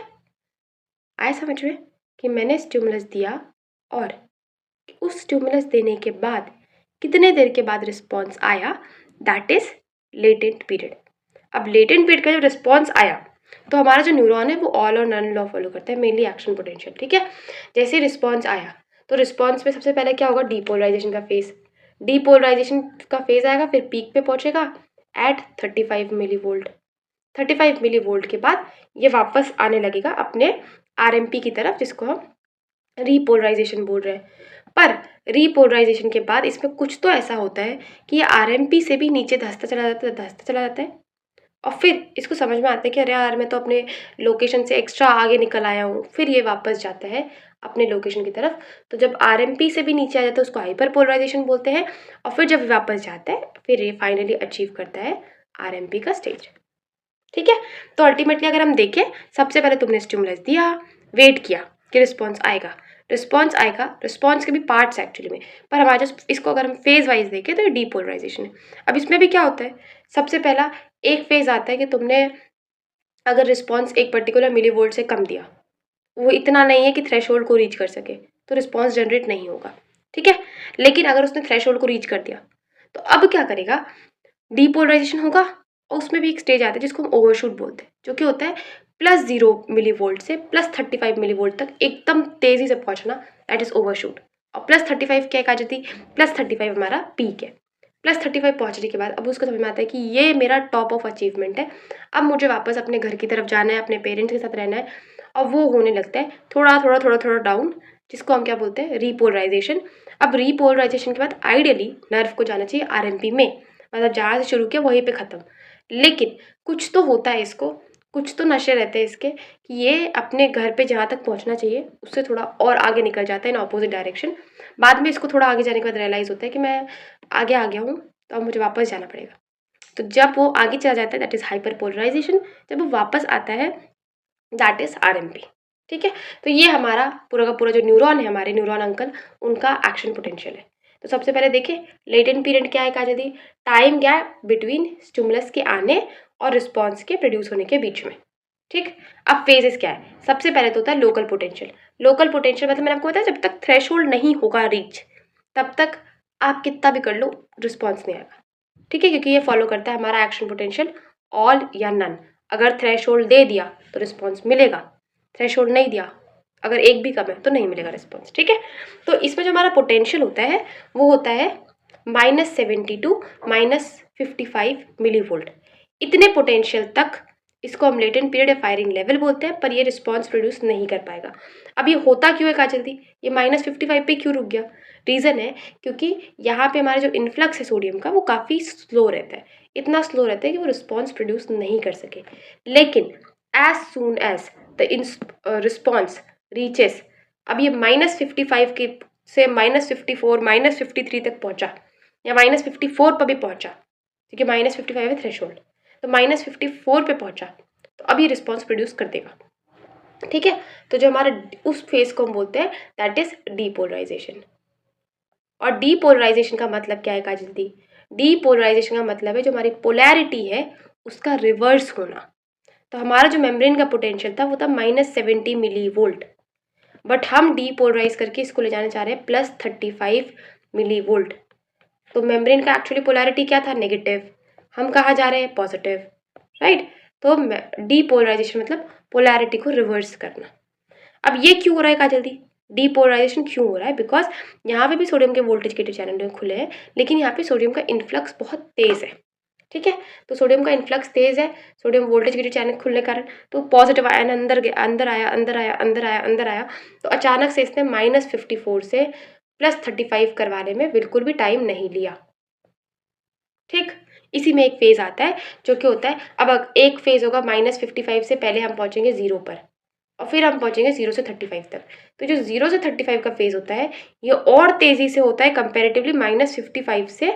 आया समझ में कि मैंने स्टिमुलस दिया और उस स्टिमुलस देने के बाद कितने देर के बाद रिस्पॉन्स आया, दैट इज लेटेंट पीरियड। अब लेटेंट पीरियड का जो रिस्पॉन्स आया तो हमारा जो न्यूरॉन है वो ऑल और नन लॉ फॉलो करता है, मेनली एक्शन पोटेंशियल। ठीक है, जैसे रिस्पॉन्स आया तो रिस्पॉन्स में सबसे पहले क्या होगा, डीपोलराइजेशन का फेज। डीपोलराइजेशन का फेज आएगा, फिर पीक पे पहुंचेगा at 35 millivolt. 35 millivolt के बाद ये वापस आने लगेगा अपने आरएमपी की तरफ, जिसको हम रीपोलराइजेशन बोल रहे हैं। पर रीपोलराइजेशन के बाद इसमें कुछ तो ऐसा होता है कि ये आरएमपी से भी नीचे धंसता चला जाता है और फिर इसको समझ में आता है कि अरे यार मैं तो अपने लोकेशन से एक्स्ट्रा आगे निकल आया हूँ, फिर ये वापस जाता है अपने लोकेशन की तरफ। तो जब आरएमपी से भी नीचे आ जाता है उसको हाइपर पोलराइजेशन बोलते हैं, और फिर जब वापस जाता है फिर ये फाइनली अचीव करता है आरएमपी का स्टेज। ठीक है, तो अल्टीमेटली अगर हम देखें, सबसे पहले तुमने स्टिमुलस दिया, वेट किया कि रिस्पॉन्स आएगा, रिस्पॉन्स आएगा, रिस्पॉन्स के भी पार्ट्स एक्चुअली में, पर हमारे जो इसको अगर हम फेज वाइज देखें तो ये डीपोलराइजेशन है। अब इसमें भी क्या होता है, सबसे पहला एक फेज आता है कि तुमने अगर रिस्पॉन्स एक पर्टिकुलर मिली वोल्ट से कम दिया, वो इतना नहीं है कि थ्रेशोल्ड को रीच कर सके, तो रिस्पॉन्स जनरेट नहीं होगा। ठीक है, लेकिन अगर उसने थ्रेशोल्ड को रीच कर दिया तो अब क्या करेगा, डीपोलराइजेशन होगा और उसमें भी एक स्टेज आता है जिसको हम ओवरशूट बोलते हैं, जो कि होता है +0 मिली वोल्ट से +35 मिली वोल्ट तक एकदम तेजी से पहुंचना, दैट इज ओवरशूट। और +35 क्या कहा जाती, +35 हमारा पीक है। +35 पहुंचने के बाद अब उसको समझ में आता है कि ये मेरा टॉप ऑफ अचीवमेंट है, अब मुझे वापस अपने घर की तरफ जाना है, अपने पेरेंट्स के साथ रहना है, और वो होने लगता है थोड़ा थोड़ा थोड़ा थोड़ा डाउन, जिसको हम क्या बोलते हैं, रीपोलराइजेशन। अब रीपोलराइजेशन के बाद आइडियली नर्व को जाना चाहिए आरएमपी में, मतलब जहाँ से शुरू किया वहीं पे ख़त्म। लेकिन कुछ तो होता है इसको, कुछ तो नशे रहते हैं इसके कि ये अपने घर पे जहाँ तक पहुँचना चाहिए उससे थोड़ा और आगे निकल जाता है इन ऑपोजिट डायरेक्शन। बाद में इसको थोड़ा आगे जाने के बाद रियलाइज़ होता है कि मैं आगे आ गया हूँ, तो अब मुझे वापस जाना पड़ेगा। तो जब वो आगे चला जाता है दैट इज़ हाइपर पोलराइजेशन, जब वो वापस आता है दैट इज़ आरएमपी। ठीक है, तो ये हमारा पूरा का पूरा जो न्यूरॉन है, हमारे न्यूरॉन अंकल, उनका एक्शन पोटेंशियल है। तो सबसे पहले देखें लेटेंट पीरियड क्या है, कहा जाती टाइम गैप बिटवीन स्टिमुलस के आने और रिस्पॉन्स के प्रोड्यूस होने के बीच में। ठीक, अब फेजेस क्या है, सबसे पहले तो होता है लोकल पोटेंशियल। लोकल पोटेंशियल मतलब मैंने आपको बताया जब तक थ्रेशोल्ड नहीं होगा रीच, तब तक आप कितना भी कर लो रिस्पॉन्स नहीं आएगा। ठीक है, क्योंकि ये फॉलो करता है हमारा एक्शन पोटेंशियल ऑल या नन। अगर थ्रेशोल्ड दे दिया तो रिस्पॉन्स मिलेगा, थ्रेशोल्ड नहीं दिया, अगर एक भी कम है तो नहीं मिलेगा रिस्पॉन्स। ठीक है, तो इसमें जो हमारा पोटेंशियल होता है वो होता है -70 टू -55 मिली वोल्ट। इतने पोटेंशियल तक इसको हम लेटेंट पीरियड या फायरिंग लेवल बोलते हैं, पर ये रिस्पॉन्स प्रोड्यूस नहीं कर पाएगा। अब ये होता क्यों है काजल दी, ये -55 पे क्यों रुक गया, रीज़न है क्योंकि यहाँ पे हमारा जो इन्फ्लक्स है सोडियम का वो काफ़ी स्लो रहता है, इतना स्लो रहता है कि वो रिस्पॉन्स प्रोड्यूस नहीं कर सके। लेकिन as soon as the response reaches, अब ये -55 के से -54 -53 तक पहुंचा या -54 पर भी पहुंचा, क्योंकि -55 है थ्रेशोल्ड, तो -54 पे पहुंचा तो अब ये रिस्पॉन्स प्रोड्यूस कर देगा। ठीक है, तो जो हमारा उस फेज को हम बोलते हैं दैट इज डीपोलराइजेशन। और डीपोलराइजेशन का मतलब क्या है काजल दी, डीपोलराइजेशन का मतलब है जो हमारी पोलैरिटी है उसका रिवर्स होना। तो हमारा जो मेम्ब्रेन का पोटेंशियल था वो था -70 मिली वोल्ट, बट हम डीपोलराइज करके इसको ले जाना चाह रहे हैं +35 मिली वोल्ट। तो मेम्ब्रेन का एक्चुअली पोलैरिटी क्या था, नेगेटिव, हम कहाँ जा रहे हैं, पॉजिटिव, राइट। तो डीपोलराइजेशन मतलब पोलैरिटी को रिवर्स करना। अब ये क्यों हो रहा है काजल दी, डीपोलराइजेशन क्यों हो रहा है, बिकॉज यहाँ पे भी सोडियम के वोल्टेज के चैनल खुले हैं, लेकिन यहाँ पे सोडियम का इन्फ्लक्स बहुत तेज है। ठीक है, तो सोडियम का इन्फ्लक्स तेज है, सोडियम वोल्टेज के चैनल खुलने के कारण, तो पॉजिटिव आयन अंदर अंदर आया अंदर आया अंदर आया अंदर आया, तो अचानक से इसने -54 से +35 करवाने में बिल्कुल भी टाइम नहीं लिया। ठीक, इसी में एक फेज आता है जो कि होता है, अब एक फेज होगा -55 से पहले हम पहुंचेंगे 0 पर और फिर हम पहुंचेंगे 0 से 35 तक। तो जो 0 से 35 का फेज होता है ये और तेजी से होता है कंपैरेटिवली -55 से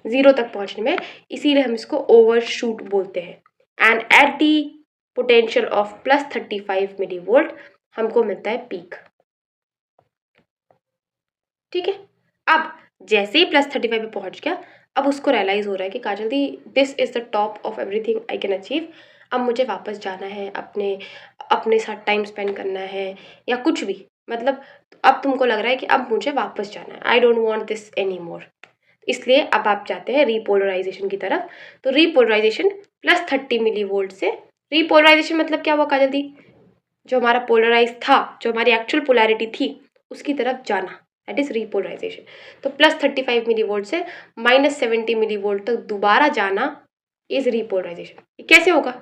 0 तक पहुंचने में, इसीलिए हम इसको ओवरशूट बोलते हैं। And at the potential of +35 millivolt हमको मिलता है पीक। ठीक है, अब जैसे ही +35 पे पहुंच गया, अब उसको रियलाइज हो रहा है कि काजल दी this is the top of everything I can achieve, अब मुझे वापस जाना है, अपने अपने साथ टाइम स्पेंड करना है या कुछ भी, मतलब अब तुमको लग रहा है कि अब मुझे वापस जाना है, I don't want this any more, इसलिए अब आप जाते हैं रीपोलराइजेशन की तरफ। तो रीपोलराइजेशन +30 मिली वोल्ट से, रीपोलराइजेशन मतलब क्या हुआ काजल दी, जो हमारा पोलराइज था, जो हमारी एक्चुअल पोलैरिटी थी उसकी तरफ जाना, दैट इज रीपोलराइजेशन। तो +35 मिली वोल्ट से -70 मिली वोल्ट तक दोबारा जाना इज रीपोलराइजेशन। ये कैसे होगा,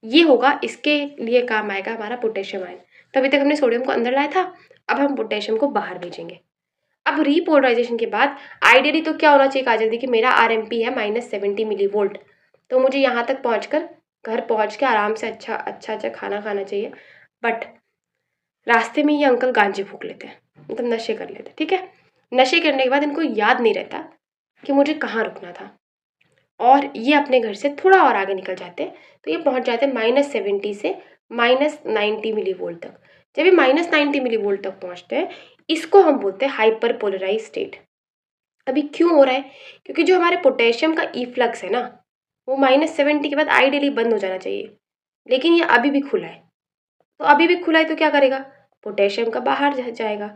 ये होगा, इसके लिए काम आएगा हमारा पोटेशियम आयन। तभी तक हमने सोडियम को अंदर लाया था, अब हम पोटेशियम को बाहर भेजेंगे। अब रीपोलराइजेशन के बाद आइडियली तो क्या होना चाहिए काजल दी कि मेरा RMP है -70 मिली वोल्ट, तो मुझे यहाँ तक पहुँचकर घर पहुँच के आराम से अच्छा खाना खाना चाहिए। बट रास्ते में ये अंकल गांजे फूक लेते हैं, मतलब नशे कर लेते हैं, ठीक है। नशे करने के बाद इनको याद नहीं रहता कि मुझे कहाँ रुकना था, और ये अपने घर से थोड़ा और आगे निकल जाते हैं, तो ये पहुँच जाते हैं -70 से -90 मिली वोल्ट तक। जब ये -90 मिली वोल्ट तक पहुँचते हैं, इसको हम बोलते हैं हाइपर पोलराइज स्टेट। अभी क्यों हो रहा है, क्योंकि जो हमारे पोटेशियम का इफ्लक्स है ना, वो -70 के बाद आइडियली बंद हो जाना चाहिए, लेकिन ये अभी भी खुला है। तो अभी भी खुला है तो क्या करेगा, पोटेशियम का बाहर जाएगा,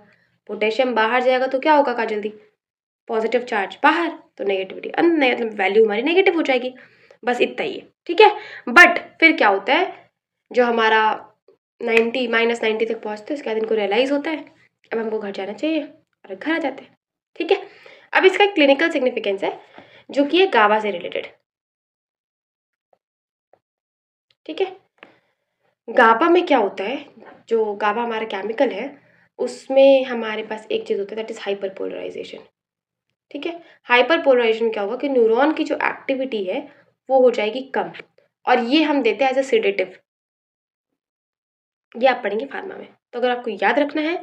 पोटेशियम बाहर जाएगा तो क्या होगा काजल दी, पॉजिटिव चार्ज बाहर, तो नेगेटिविटी अंदर, मतलब वैल्यू हमारी नेगेटिव हो जाएगी। बस इतना ही है, ठीक है। बट फिर क्या होता है, जो हमारा -90 तक पहुँचते हैं, उसके बाद इनको रियलाइज़ होता है अब हमको घर जाना चाहिए, और घर आ जाते हैं, ठीक है। अब इसका एक क्लिनिकल सिग्निफिकेंस है जो कि है गाबा से रिलेटेड, ठीक है। गाबा में क्या होता है, जो गाबा हमारा केमिकल है उसमें हमारे पास एक चीज़ होता है, दैट इज़ हाइपर पोलराइजेशन, ठीक है। हाइपर पोलराइजेशन में क्या होगा कि न्यूरॉन की जो एक्टिविटी है वो हो जाएगी कम, और ये हम देते हैं एज अ सेडेटिव। ये आप पढ़ेंगे फार्मा में, तो अगर आपको याद रखना है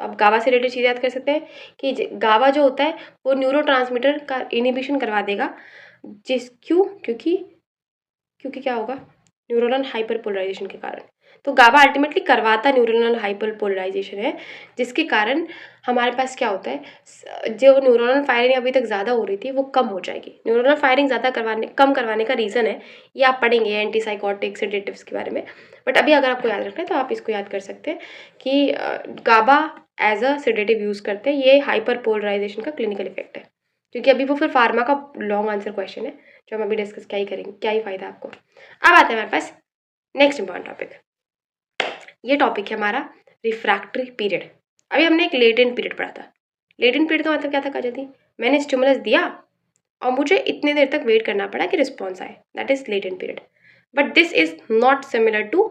तो आप गाबा से रिलेटेड चीज़ याद कर सकते हैं कि गाबा जो होता है वो न्यूरोट्रांसमीटर का इनिबिशन करवा देगा, क्योंकि क्या होगा, न्यूरोनल हाइपर पोलराइजेशन के कारण। तो गाबा अल्टीमेटली करवाता न्यूरोनल हाइपर पोलराइजेशन है, जिसके कारण हमारे पास क्या होता है, जो न्यूरोनल फायरिंग अभी तक ज़्यादा हो रही थी वो कम हो जाएगी। न्यूरोनल फायरिंग कम करवाने का रीज़न है, ये आप पढ़ेंगे एंटीसाइकोटिक सेडेटिव्स के बारे में। बट अभी अगर आपको याद रखना है तो आप इसको याद कर सकते हैं कि गाबा एज अ सेडेटिव यूज़ करते हैं, ये हाइपर पोलराइजेशन का क्लिनिकल इफेक्ट है। क्योंकि अभी वो फिर फार्मा का लॉन्ग आंसर क्वेश्चन है जो हम अभी डिस्कस क्या ही करेंगे, क्या ही फायदा आपको। अब आते हैं हमारे पास नेक्स्ट इंपॉर्टेंट टॉपिक, ये टॉपिक है हमारा रिफ्रैक्टरी पीरियड। अभी हमने एक लेटेंट पीरियड पढ़ा था। लेटेंट पीरियड का मतलब क्या था काजल दी, मैंने स्टिमुलस दिया और मुझे इतने देर तक वेट करना पड़ा कि रिस्पॉन्स आए, that is latent period. But this is not similar to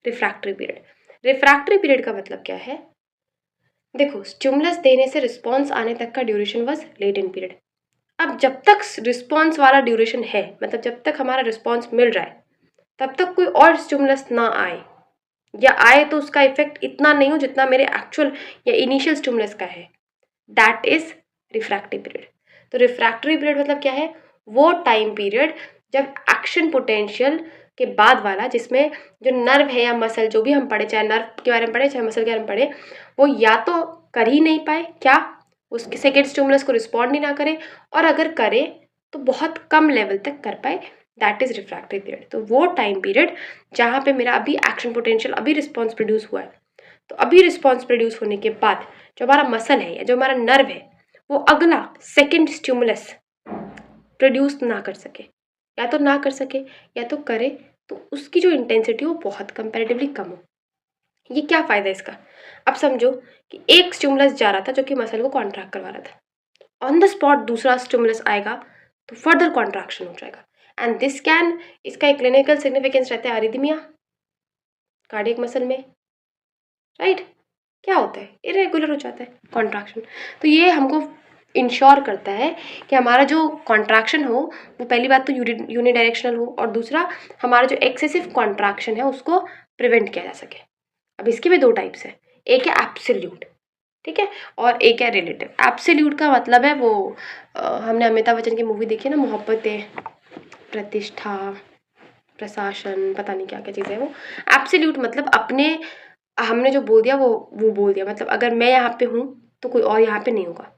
refractory period. Refractory period का मतलब क्या है, देखो स्टिमुलस देने से रिस्पॉन्स आने तक का ड्यूरेशन वाज लेटेंट पीरियड। अब जब तक रिस्पॉन्स वाला ड्यूरेशन है, मतलब जब तक हमारा रिस्पॉन्स मिल रहा है, तब तक कोई और स्टिमुलस ना आए, या आए तो उसका इफेक्ट इतना नहीं हो जितना मेरे एक्चुअल या इनिशियल स्टिमुलस का है, दैट इज रिफ्रैक्टिव पीरियड। तो रिफ्रैक्टरी पीरियड मतलब क्या है, वो टाइम पीरियड जब एक्शन पोटेंशियल के बाद वाला, जिसमें जो नर्व है या मसल, जो भी हम पढ़े, चाहे नर्व के बारे में पढ़े चाहे मसल के बारे में पढ़े, वो या तो कर ही नहीं पाए, क्या उसके सेकेंड स्टिमुलस को रिस्पॉन्ड ही ना करे, और अगर करे तो बहुत कम लेवल तक कर पाए, दैट इज रिफ्रैक्टरी पीरियड। तो वो टाइम पीरियड जहाँ पे मेरा अभी एक्शन पोटेंशियल, अभी रिस्पॉन्स प्रोड्यूस हुआ है, तो अभी रिस्पॉन्स प्रोड्यूस होने के बाद जो हमारा मसल है या जो हमारा नर्व है वो अगला सेकेंड स्टिमुलस प्रोड्यूस ना कर सके, या तो ना कर सके या तो करे तो उसकी जो इंटेंसिटी वो बहुत कंपैरेटिवली कम हो। ये क्या फ़ायदा है इसका, अब समझो कि एक स्टिमुलस जा रहा था जो कि मसल को कॉन्ट्रैक्ट करवा रहा था, ऑन द स्पॉट दूसरा स्टिमुलस आएगा तो फर्दर कॉन्ट्रैक्शन हो जाएगा, एंड दिस कैन, इसका एक क्लिनिकल सिग्निफिकेंस रहता है अरिथमिया कार्डियक मसल में, राइट। क्या होता है, इरेगुलर हो जाता है कॉन्ट्रैक्शन। तो ये हमको इंश्योर करता है कि हमारा जो कॉन्ट्रैक्शन हो वो पहली बात तो यूनिडायरेक्शनल हो, और दूसरा हमारा जो एक्सेसिव कॉन्ट्रैक्शन है उसको प्रिवेंट किया जा सके। अब इसके भी दो टाइप्स है, एक है एब्सोल्यूट, ठीक है, और एक है रिलेटिव। एब्सोल्यूट का मतलब है वो हमने अमिताभ बच्चन की मूवी देखी है ना, मोहब्बतें, प्रतिष्ठा, प्रशासन, पता नहीं क्या क्या चीज़ें है वो। एब्सोल्यूट मतलब अपने, हमने जो बोल दिया वो बोल दिया, मतलब अगर मैं यहाँ पे हूँ तो कोई और यहाँ पे नहीं होगा,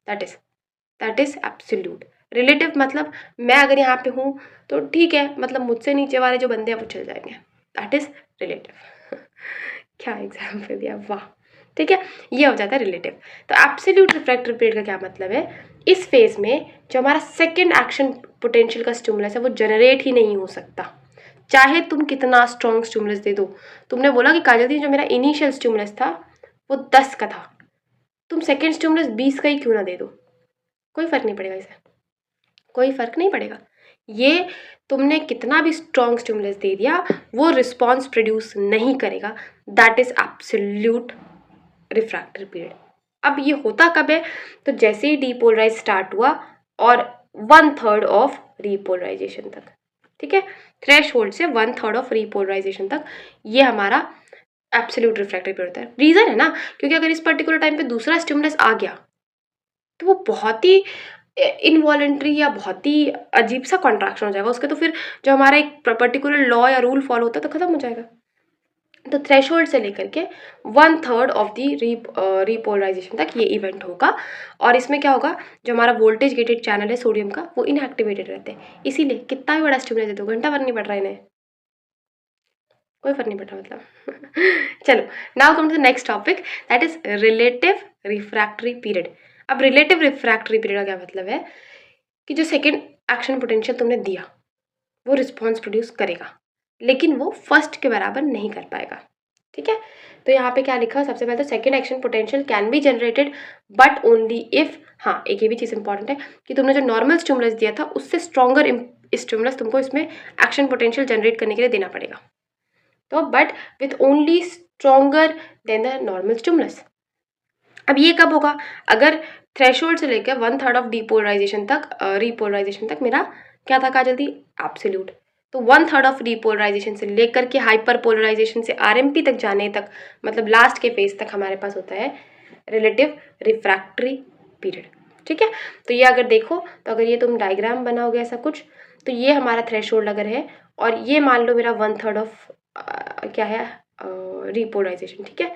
दैट इज एब्सोल्यूट। रिलेटिव मतलब मैं अगर यहाँ पे हूँ तो ठीक है, मतलब मुझसे नीचे वाले जो बंदे हैं वो चल जाएंगे, दैट इज रिलेटिव। क्या एग्जाम्पल दिया, वाह। ठीक है, ये हो जाता है रिलेटिव। तो एब्सोल्यूट रिफ्रैक्टिव पीरियड का क्या मतलब है, इस फेज में जो हमारा सेकेंड एक्शन पोटेंशियल का स्टिमुलस है वो जनरेट ही नहीं हो सकता, चाहे तुम कितना स्ट्रॉन्ग स्टिमुलस दे दो। तुमने बोला कि काजल दी जो मेरा इनिशियल स्टिमुलस था वो 10 का था, तुम सेकेंड स्टिमुलस 20 का ही क्यों ना दे दो, कोई फर्क नहीं पड़ेगा, इसे कोई फर्क नहीं पड़ेगा। ये तुमने कितना भी स्ट्रॉन्ग स्टिमुलस दे दिया वो रिस्पॉन्स प्रोड्यूस नहीं करेगा, that is absolute refractive period. अब ये होता कब है, तो जैसे ही डीपोलराइज स्टार्ट हुआ और 1/3 ऑफ रीपोलराइजेशन तक, ठीक है, थ्रेश होल्ड से 1/3 ऑफ रीपोलराइजेशन तक ये हमारा एब्सोल्यूट रिफ्रैक्टिव पीरियड होता है। रीजन है ना, क्योंकि अगर इस पर्टिकुलर टाइम पे दूसरा स्टिमुलस आ गया तो वो बहुत ही इनवॉलेंट्री या बहुत ही अजीब सा कॉन्ट्रैक्शन हो जाएगा उसके, तो फिर जो हमारा एक पर्टिकुलर लॉ या रूल फॉलो होता है तो खत्म हो जाएगा। तो थ्रेशोल्ड से लेकर के 1/3 ऑफ दी रीपोलराइजेशन तक ये इवेंट होगा, और इसमें क्या होगा, जो हमारा वोल्टेज गेटेड चैनल है सोडियम का वो इनएक्टिवेटेड रहते हैं, इसीलिए कितना भी बड़ा स्टिमुलस दे दो घंटा फर्क नहीं पड़ रहा है इन्हें, कोई फर्क नहीं पड़ रहा मतलब। चलो, now come to the next topic, that is relative refractory period. अब रिलेटिव रिफ्रैक्टरी पीरियड का क्या मतलब है कि जो सेकेंड एक्शन पोटेंशियल तुमने दिया वो रिस्पॉन्स प्रोड्यूस करेगा, लेकिन वो फर्स्ट के बराबर नहीं कर पाएगा। ठीक है, तो यहाँ पे क्या लिखा, सबसे पहले तो second action potential can be generated but only if, हाँ एक ये भी चीज़ इंपॉर्टेंट है कि तुमने जो नॉर्मल स्टिमुलस दिया था उससे स्ट्रॉन्गर स्टिमुलस तुमको इसमें एक्शन पोटेंशियल जनरेट करने के लिए देना पड़ेगा, तो but with only stronger than the normal stimulus. अब ये कब होगा, अगर थ्रेशोल्ड से लेकर 1/3 ऑफ डीपोलराइजेशन तक रीपोलराइजेशन तक मेरा क्या था काजल दी, एब्सोल्यूट। तो 1/3 ऑफ डीपोलराइजेशन से लेकर के हाइपर पोलराइजेशन से आरएमपी तक जाने तक, मतलब लास्ट के फेज तक हमारे पास होता है रिलेटिव रिफ्रैक्टरी पीरियड। ठीक है, तो ये अगर देखो, तो अगर ये तुम डायग्राम बनाओगे ऐसा कुछ, तो ये हमारा थ्रेशोल्ड अगर है और ये मान लो मेरा 1/3 ऑफ क्या है रीपोलराइजेशन। ठीक है,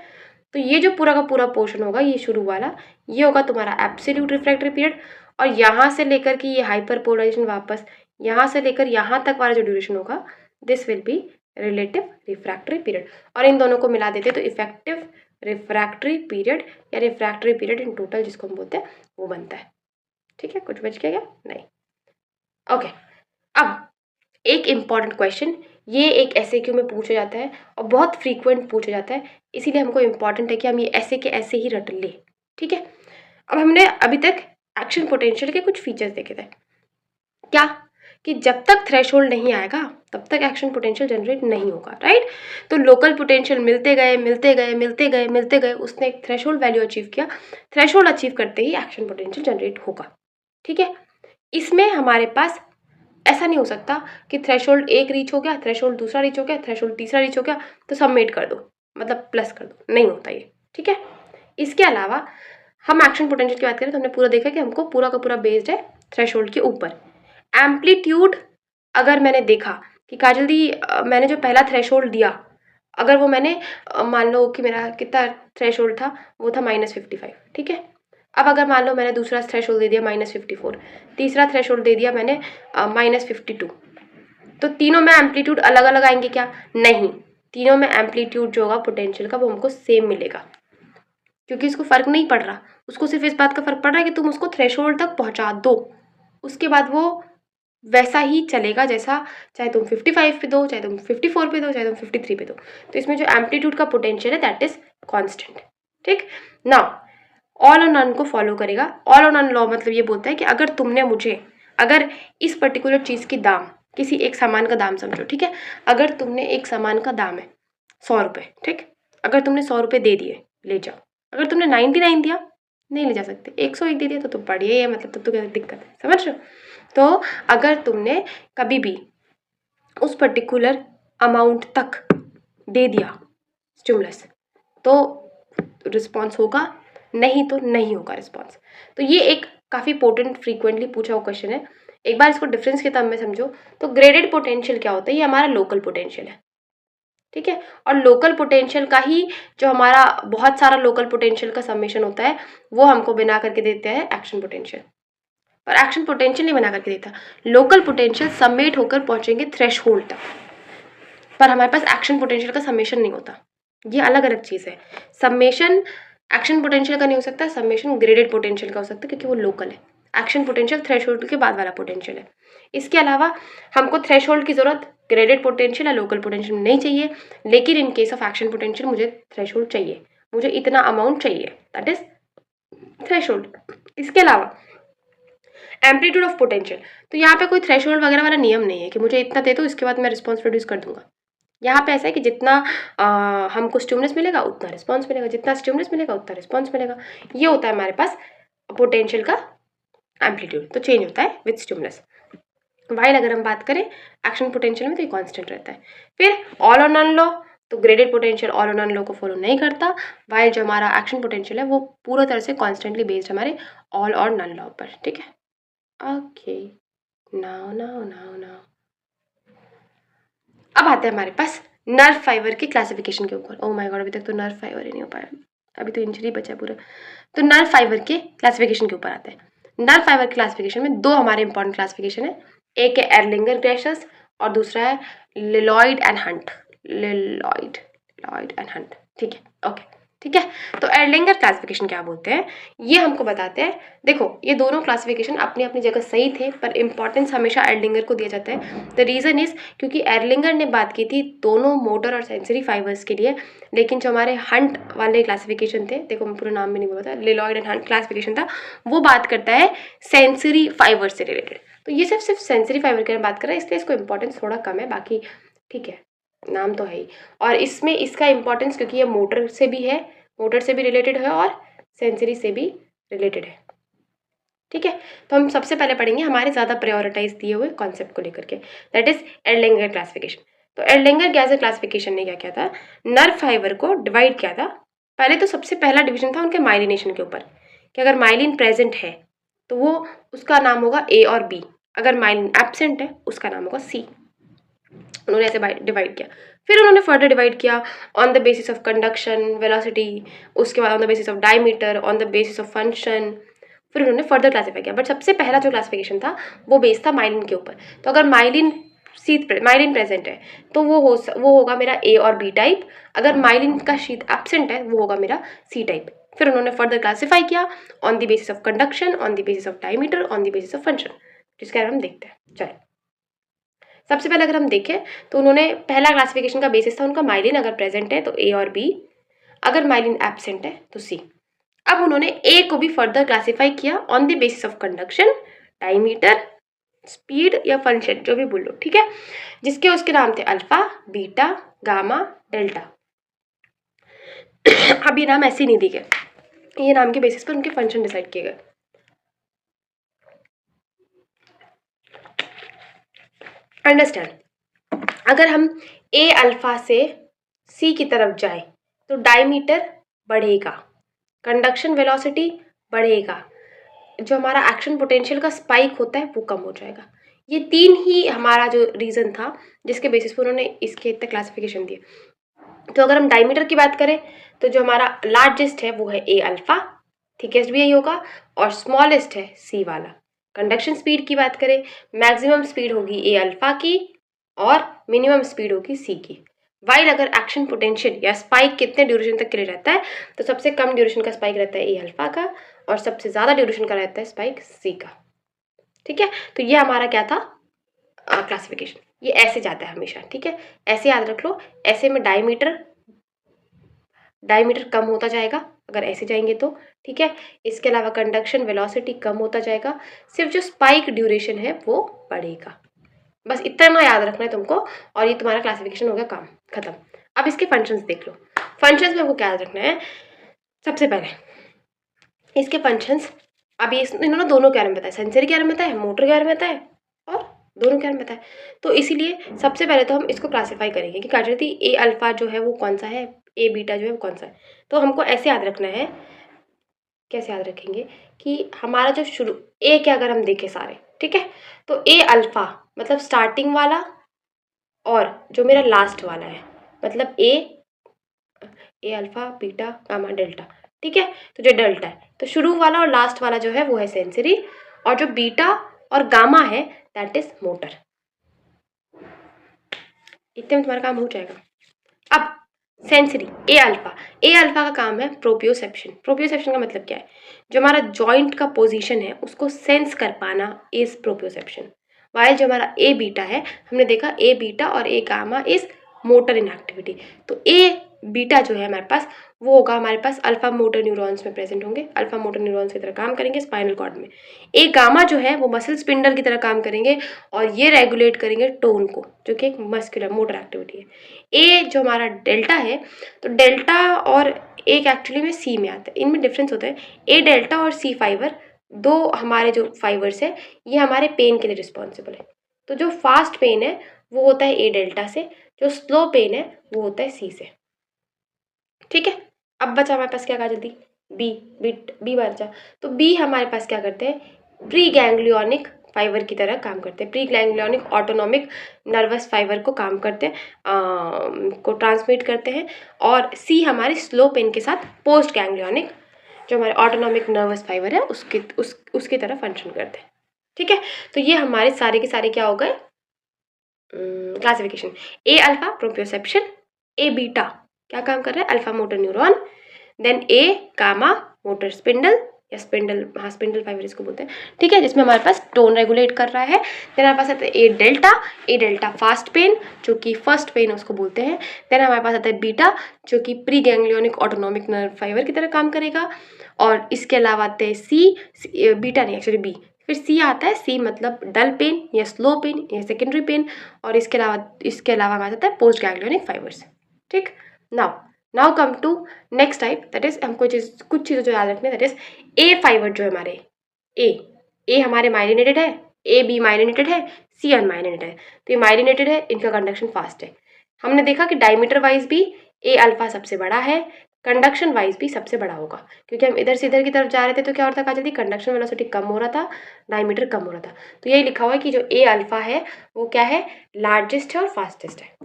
तो ये जो पूरा का पूरा पोर्शन होगा ये शुरू वाला, ये होगा तुम्हारा एब्सोल्यूट रिफ्रैक्टरी पीरियड, और यहाँ से लेकर के ये हाइपर पोलराइजेशन वापस यहाँ से लेकर यहाँ तक वाला जो ड्यूरेशन होगा this will be relative refractory period, और इन दोनों को मिला देते तो इफेक्टिव रिफ्रैक्टरी पीरियड या रिफ्रैक्टरी पीरियड इन टोटल जिसको हम बोलते हैं वो बनता है। ठीक है, कुछ बच गया क्या, नहीं। ओके, अब एक इम्पॉर्टेंट क्वेश्चन, ये एक एसएक्यू में पूछा जाता है और बहुत फ्रीक्वेंट पूछा जाता है, इसीलिए हमको इम्पॉर्टेंट है कि हम ये ऐसे के ऐसे ही रट लें। ठीक है, अब हमने अभी तक एक्शन पोटेंशियल के कुछ फीचर्स देखे थे, क्या कि जब तक थ्रेशोल्ड नहीं आएगा तब तक एक्शन पोटेंशियल जनरेट नहीं होगा, राइट। तो लोकल पोटेंशियल मिलते गए मिलते गए मिलते गए मिलते गए, उसने एक थ्रेशोल्ड वैल्यू अचीव किया, थ्रेशोल्ड अचीव करते ही एक्शन पोटेंशियल जनरेट होगा। ठीक है, इसमें हमारे पास ऐसा नहीं हो सकता कि थ्रेशोल्ड एक रीच हो गया, थ्रेशोल्ड दूसरा रीच हो गया, थ्रेशोल्ड तीसरा रीच हो गया तो सबमिट कर दो, मतलब प्लस कर दो, नहीं होता ये। ठीक है, इसके अलावा हम एक्शन पोटेंशियल की बात करें तो हमने पूरा देखा कि हमको पूरा का पूरा बेस्ड है थ्रेशोल्ड के ऊपर। एम्पलीट्यूड अगर मैंने देखा कि काजल दी मैंने जो पहला थ्रेशोल्ड दिया, अगर वो मैंने मान लो कि मेरा कितना थ्रेशोल्ड था, वो था -55। ठीक है, अब अगर मान लो मैंने दूसरा थ्रेशोल्ड दे दिया -54, तीसरा थ्रेशोल्ड दे दिया मैंने -52, तो तीनों में एम्पलीट्यूड अलग अलग आएंगे क्या, नहीं, तीनों में एम्पलीट्यूड जो होगा पोटेंशियल का वो हमको सेम मिलेगा, क्योंकि इसको फर्क नहीं पड़ रहा, उसको सिर्फ इस बात का फर्क पड़ रहा है कि तुम उसको थ्रेशोल्ड तक पहुंचा दो, उसके बाद वो वैसा ही चलेगा जैसा, चाहे तुम 55 पे दो, चाहे तुम 54 पे दो, चाहे तुम 53 पे दो, तो इसमें जो एम्पलीट्यूड का पोटेंशियल है दैट इज कॉन्स्टेंट। ठीक, नाउ ऑल और नन को फॉलो करेगा। ऑल और नन लॉ मतलब ये बोलता है कि अगर तुमने मुझे, अगर इस पर्टिकुलर चीज़ की दाम, किसी एक सामान का दाम समझो, ठीक है, अगर तुमने एक सामान का दाम है 100 रुपये, ठीक, अगर तुमने 100 रुपये दे दिए ले जाओ, अगर तुमने 99 दिया नहीं ले जा सकते, 101 दे दिया तो बढ़िया ही है, मतलब तब तो क्या दिक्कत है, समझ रहे हो। तो अगर तुमने कभी भी उस पर्टिकुलर अमाउंट तक दे दिया स्टिमुलस तो रिस्पॉन्स होगा, नहीं तो नहीं होगा रिस्पॉन्स। तो ये एक काफ़ी पोटेंट फ्रीक्वेंटली पूछा हुआ क्वेश्चन है। एक बार इसको डिफरेंस के टर्म में समझो, तो ग्रेडेड पोटेंशियल क्या होता है, ये हमारा लोकल पोटेंशियल है। ठीक है, और लोकल पोटेंशियल का ही जो हमारा बहुत सारा लोकल पोटेंशियल का समेशन होता है वो हमको बना करके देते हैं एक्शन पोटेंशियल। और एक्शन पोटेंशियल नहीं बना करके देता। लोकल पोटेंशियल समेट होकर पहुंचेंगे थ्रेशहोल्ड तक, पर हमारे पास एक्शन पोटेंशियल का समेशन नहीं होता। ये अलग अलग चीज़ है। समेशन एक्शन पोटेंशियल का नहीं हो सकता, समेशन ग्रेडेड पोटेंशियल का हो सकता है क्योंकि वो लोकल है। एक्शन पोटेंशियल थ्रेशहोल्ड के बाद वाला पोटेंशियल है। इसके अलावा हमको थ्रेशहोल्ड की जरूरत ग्रेडेड पोटेंशियल या लोकल पोटेंशियल में नहीं चाहिए, लेकिन इन केस ऑफ एक्शन पोटेंशियल मुझे थ्रेशहोल्ड चाहिए, मुझे इतना अमाउंट चाहिए, दैट इज थ्रेशहोल्ड। इसके अलावा एम्पलीट्यूड ऑफ पोटेंशियल, तो यहाँ पे कोई थ्रेशहोल्ड वगैरह वाला नियम नहीं है कि मुझे इतना दे दो इसके बाद मैं रिस्पॉन्स प्रोड्यूस कर दूंगा। यहाँ पे ऐसा है कि जितना हमको स्टिमुलस मिलेगा उतना रिस्पॉन्स मिलेगा, जितना स्टिमुलस मिलेगा उतना रिस्पॉन्स मिलेगा। ये होता है हमारे पास पोटेंशियल का एम्पलीट्यूड, तो चेंज होता है विद स्टिमुलस। वाइल अगर हम बात करें एक्शन पोटेंशियल में तो ये कांस्टेंट रहता है। फिर ऑल और नन लॉ, तो ग्रेडेड पोटेंशियल ऑल और नन लॉ को फॉलो नहीं करता, वाइल जो हमारा एक्शन पोटेंशियल है वो पूरा तरह से कॉन्स्टेंटली बेस्ड हमारे ऑल और नन लॉ पर। ठीक है, okay, now now now now अब आते हैं हमारे पास नर्व फाइबर के क्लासिफिकेशन के ऊपर। ओह माय गॉड, अभी तक तो नर्व फाइबर ही नहीं हो पाया, अभी तो इंजरी बचा पूरा। तो नर्व फाइबर के क्लासिफिकेशन के ऊपर आते हैं। नर्व फाइबर क्लासिफिकेशन में दो हमारे इंपॉर्टेंट क्लासिफिकेशन है, एक है एर्लिंगर ग्रेशस और दूसरा है लिलॉयड एंड हंट। लिलॉयड एंड हंट, ठीक है, ओके, ठीक है। तो एर्लिंगर क्लासिफिकेशन क्या बोलते हैं ये हमको बताते हैं। देखो ये दोनों क्लासिफिकेशन अपनी अपनी जगह सही थे, पर इंपॉर्टेंस हमेशा एर्लिंगर को दिया जाता है। द रीज़न इज क्योंकि एर्लिंगर ने बात की थी दोनों मोटर और सेंसरी फाइबर्स के लिए, लेकिन जो हमारे हंट वाले क्लासिफिकेशन थे, देखो मैं पूरा नाम भी नहीं बोला था, लिलॉयड एंड हंट क्लासिफिकेशन था, वो बात करता है सेंसरी फाइबर से रिलेटेड। तो ये सिर्फ सेंसरी फाइबर के बात कर रहा है, इसलिए इसको इंपॉर्टेंस थोड़ा कम है, बाकी ठीक है, नाम तो है ही। और इसमें इसका इंपॉर्टेंस क्योंकि ये मोटर से भी है, मोटर से भी रिलेटेड है और सेंसरी से भी रिलेटेड है। ठीक है, तो हम सबसे पहले पढ़ेंगे हमारे ज़्यादा प्रायोरिटाइज दिए हुए कॉन्सेप्ट को लेकर के, दैट इज एर्लिंगर क्लासिफिकेशन। तो एर्लिंगर गैस क्लासिफिकेशन ने क्या किया था, नर्व फाइबर को डिवाइड किया था। पहले तो सबसे पहला डिवीजन था उनके माइलिनेशन के ऊपर, कि अगर माइलिन प्रेजेंट है तो वो उसका नाम होगा ए और बी, अगर माइलिन एब्सेंट है उसका नाम होगा सी। उन्होंने ऐसे डिवाइड किया। फिर उन्होंने फर्दर डिवाइड किया on the basis of conduction velocity, उसके बाद on the basis of diameter, on the basis of function, फिर उन्होंने फर्दर क्लासीफाई किया। बट सबसे पहला जो क्लासिफिकेशन था वो बेस्ड था माइलिन के ऊपर। तो अगर माइलिन माइलिन प्रेजेंट है तो वो होगा मेरा ए और बी टाइप, अगर माइलिन का शीट एब्सेंट है वो होगा मेरा सी टाइप। फिर उन्होंने फर्दर क्लासीफाई किया on the basis of conduction, on the basis of diameter, on the basis of function, जिसके बारे में हम देखते हैं। चलिए सबसे पहले अगर हम देखें तो उन्होंने पहला क्लासिफिकेशन का बेसिस था उनका माइलिन अगर प्रेजेंट है तो ए और बी, अगर माइलिन एब्सेंट है तो सी। अब उन्होंने ए को भी फर्दर क्लासिफाई किया on the basis of conduction, diameter, speed या फंक्शन, जो भी बोलो, ठीक है, जिसके उसके नाम थे अल्फा, बीटा, गामा, डेल्टा। अब ये नाम ऐसे नहीं दिए गए, ये नाम के बेसिस पर उनके फंक्शन डिसाइड किए गए। अंडरस्टैंड, अगर हम ए अल्फा से सी की तरफ जाए तो डायमीटर बढ़ेगा, कंडक्शन वेलोसिटी बढ़ेगा, जो हमारा एक्शन पोटेंशियल का स्पाइक होता है वो कम हो जाएगा। ये तीन ही हमारा जो रीज़न था जिसके बेसिस पर उन्होंने इसके इतने क्लासिफिकेशन दिए। तो अगर हम डायमीटर की बात करें तो जो हमारा लार्जेस्ट है वो है ए अल्फा, थिकेस्ट भी यही होगा, और स्मॉलेस्ट है सी वाला। कंडक्शन स्पीड की बात करें, मैक्सिमम स्पीड होगी ए अल्फा की और मिनिमम स्पीड होगी सी की। वाइल अगर एक्शन पोटेंशियल या स्पाइक कितने ड्यूरेशन तक के लिए रहता है तो सबसे कम ड्यूरेशन का स्पाइक रहता है ए अल्फा का और सबसे ज़्यादा ड्यूरेशन का रहता है स्पाइक सी का। ठीक है, तो ये हमारा क्या था क्लासिफिकेशन, ये ऐसे जाता है हमेशा। ठीक है, ऐसे याद रख लो, ऐसे में डायमीटर कम होता जाएगा अगर ऐसे जाएंगे तो। ठीक है, इसके अलावा कंडक्शन वेलोसिटी कम होता जाएगा, सिर्फ जो स्पाइक ड्यूरेशन है वो बढ़ेगा। बस इतना याद रखना है तुमको और ये तुम्हारा क्लासिफिकेशन हो गया, काम खत्म। अब इसके फंक्शंस देख लो। फंक्शंस में वो क्या याद रखना है, सबसे पहले इसके फंक्शंस, अब ये इन्होंने दोनों के बारे में बताया, सेंसरी के बारे में बताया, मोटर के बारे में बताया और दोनों के बारे में बताया। तो इसीलिए सबसे पहले तो हम इसको क्लासीफाई करेंगे कि काजरती ए अल्फा जो है वो कौन सा है, ए बीटा जो है वो कौन सा है। तो हमको ऐसे याद रखना है, कैसे याद रखेंगे कि हमारा जो शुरू ए के अगर हम देखें सारे, ठीक है, तो ए अल्फा मतलब स्टार्टिंग वाला और जो मेरा लास्ट वाला है मतलब ए अल्फा, बीटा, गामा, डेल्टा। ठीक है, तो जो डेल्टा है तो शुरू वाला और लास्ट वाला जो है वो है सेंसरी और जो बीटा और गामा है दैट इज मोटर। इतने में तुम्हारा काम हो जाएगा। अब सेंसरी ए अल्फा का काम है प्रोप्रियोसेप्शन। प्रोप्रियोसेप्शन का मतलब क्या है? जो हमारा जॉइंट का पोजीशन है उसको सेंस कर पाना इज प्रोप्रियोसेप्शन। वाइल जो हमारा ए बीटा है, हमने देखा ए बीटा और A gamma is motor in activity. तो ए बीटा जो है हमारे पास, वो होगा हमारे पास अल्फा मोटर न्यूरॉन्स में प्रेजेंट होंगे, अल्फा मोटर न्यूरॉन्स की तरह काम करेंगे स्पाइनल कॉर्ड में। ए गामा जो है वो मसल स्पिंडल की तरह काम करेंगे और ये रेगुलेट करेंगे टोन को, जो कि एक मस्कुलर मोटर एक्टिविटी है। ए जो हमारा डेल्टा है, तो डेल्टा और एक एक्चुअली में सी में आता है, इनमें डिफरेंस होता है। ए डेल्टा और सी फाइबर, दो हमारे जो फाइबर्स है ये हमारे पेन के लिए रिस्पॉन्सिबल है। तो जो फास्ट पेन है वो होता है ए डेल्टा से, जो स्लो पेन है वो होता है सी से। ठीक है, अब बचा हमारे पास क्या कहा जल्दी, बी बचा। तो बी हमारे पास क्या करते हैं, प्री गैंग्लियोनिक फाइबर की तरह काम करते हैं, pre ganglionic autonomic nervous fibre को काम करते हैं, को ट्रांसमिट करते हैं। और सी हमारे स्लो पेन के साथ पोस्ट गैंग्लियोनिक जो हमारे ऑटोनॉमिक नर्वस फाइबर है उसकी तरह फंक्शन करते हैं। ठीक है, तो ये हमारे सारे के सारे क्या हो गए क्लासिफिकेशन। ए अल्फा प्रोप्रियोसेप्शन, ए बीटा क्या काम कर रहा है अल्फा मोटर न्यूरॉन, देन ए गामा मोटर स्पिंडल या स्पिंडल, हाँ स्पिंडल फाइबर इसको बोलते हैं। ठीक है, जिसमें हमारे पास टोन रेगुलेट कर रहा है। देन हमारे पास आता है ए डेल्टा फास्ट पेन, जो कि फर्स्ट पेन उसको बोलते हैं। देन हमारे पास आता है बीटा, जो कि preganglionic autonomic nerve fiber की तरह काम करेगा। और इसके अलावा आते हैं सी, बीटा नहीं एक्चुअली बी, फिर सी आता है, सी मतलब डल पेन या स्लो पेन या सेकेंडरी पेन। और इसके अलावा हमारे आता है पोस्ट गैंग्लियोनिक फाइबर्स। ठीक, now come to next type, that is हमको कुछ चीज़ें जो याद रखनी है, दैट इज ए फाइबर जो है हमारे ए हमारे माइलिनेटेड है, ए बी माइलिनेटेड है, सी अनमाइलिनेटेड है। तो ये माइलिनेटेड है, इनका कंडक्शन फास्ट है। हमने देखा कि डायमीटर वाइज भी ए अल्फा सबसे बड़ा है, कंडक्शन वाइज भी सबसे बड़ा होगा, क्योंकि हम इधर से इधर की तरफ जा रहे थे तो क्या होता था जल्दी, कंडक्शन वेलोसिटी कम हो रहा था, डायमीटर कम हो रहा था। तो यही लिखा हुआ है कि जो ए अल्फा है वो क्या है, लार्जेस्ट है और फास्टेस्ट है।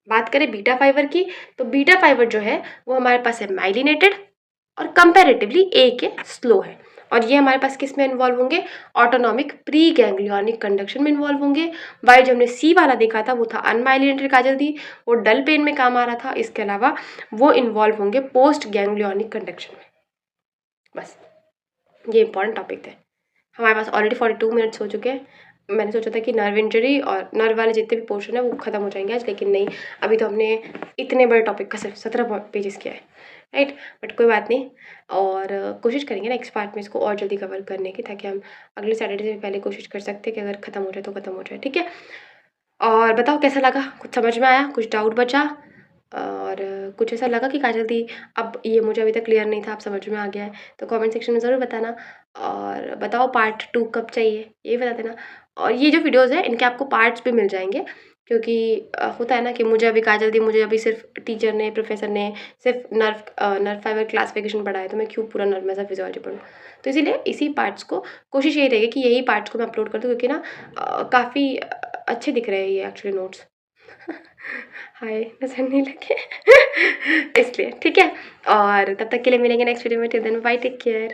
बात करें बीटा फाइबर की, तो बीटा फाइबर जो है वो हमारे पास है माइलिनेटेड और कंपैरेटिवली ए के स्लो है। और ये हमारे पास किस में इन्वॉल्व होंगे, ऑटोनॉमिक प्री गैंग्लियोनिक कंडक्शन में इन्वॉल्व होंगे। वाइल जो हमने सी वाला देखा था वो था अनमाइलिनेटेड काजल दी, वो डल पेन में काम आ रहा था। इसके अलावा वो इन्वॉल्व होंगे पोस्ट गैंग्लियोनिक कंडक्शन में। बस ये इंपॉर्टेंट टॉपिक थे। हमारे पास ऑलरेडी 42 मिनट्स हो चुके हैं। मैंने सोचा था कि नर्व इंजरी और नर्व वाले जितने भी पोर्शन है वो खत्म हो जाएंगे आज, लेकिन नहीं, अभी तो हमने इतने बड़े टॉपिक का सिर्फ 17 पेजेस किया है, राइट। बट कोई बात नहीं, और कोशिश करेंगे नेक्स्ट पार्ट में इसको और जल्दी कवर करने की, ताकि हम अगले सैटरडे से पहले कोशिश कर सकते हैं कि अगर ख़त्म हो जाए तो ख़त्म हो जाए। ठीक है, और बताओ कैसा लगा, कुछ समझ में आया, कुछ डाउट बचा, और कुछ ऐसा लगा कि काजल दी अब ये मुझे अभी तक क्लियर नहीं था, अब समझ में आ गया है, तो कमेंट सेक्शन में ज़रूर बताना। और बताओ पार्ट 2 कब चाहिए ये बता देना। और ये जो वीडियोज़ है इनके आपको पार्ट्स भी मिल जाएंगे, क्योंकि होता है ना कि मुझे अभी काजल दी, मुझे अभी सिर्फ टीचर ने, प्रोफेसर ने सिर्फ नर्व फाइबर क्लासिफिकेशन पढ़ाया, तो मैं क्यों पूरा नर्व में फिजियोलॉजी पढ़ूँ। तो इसीलिए इसी पार्ट्स को कोशिश यही रहेगी कि यही पार्ट्स को मैं अपलोड कर दूँ, क्योंकि ना काफ़ी अच्छे दिख रहे हैं ये एक्चुअली नोट्स। हाय नजर नहीं लगे इसलिए। ठीक है, और तब तक के लिए मिलेंगे नेक्स्ट वीडियो में। Till then bye, take care.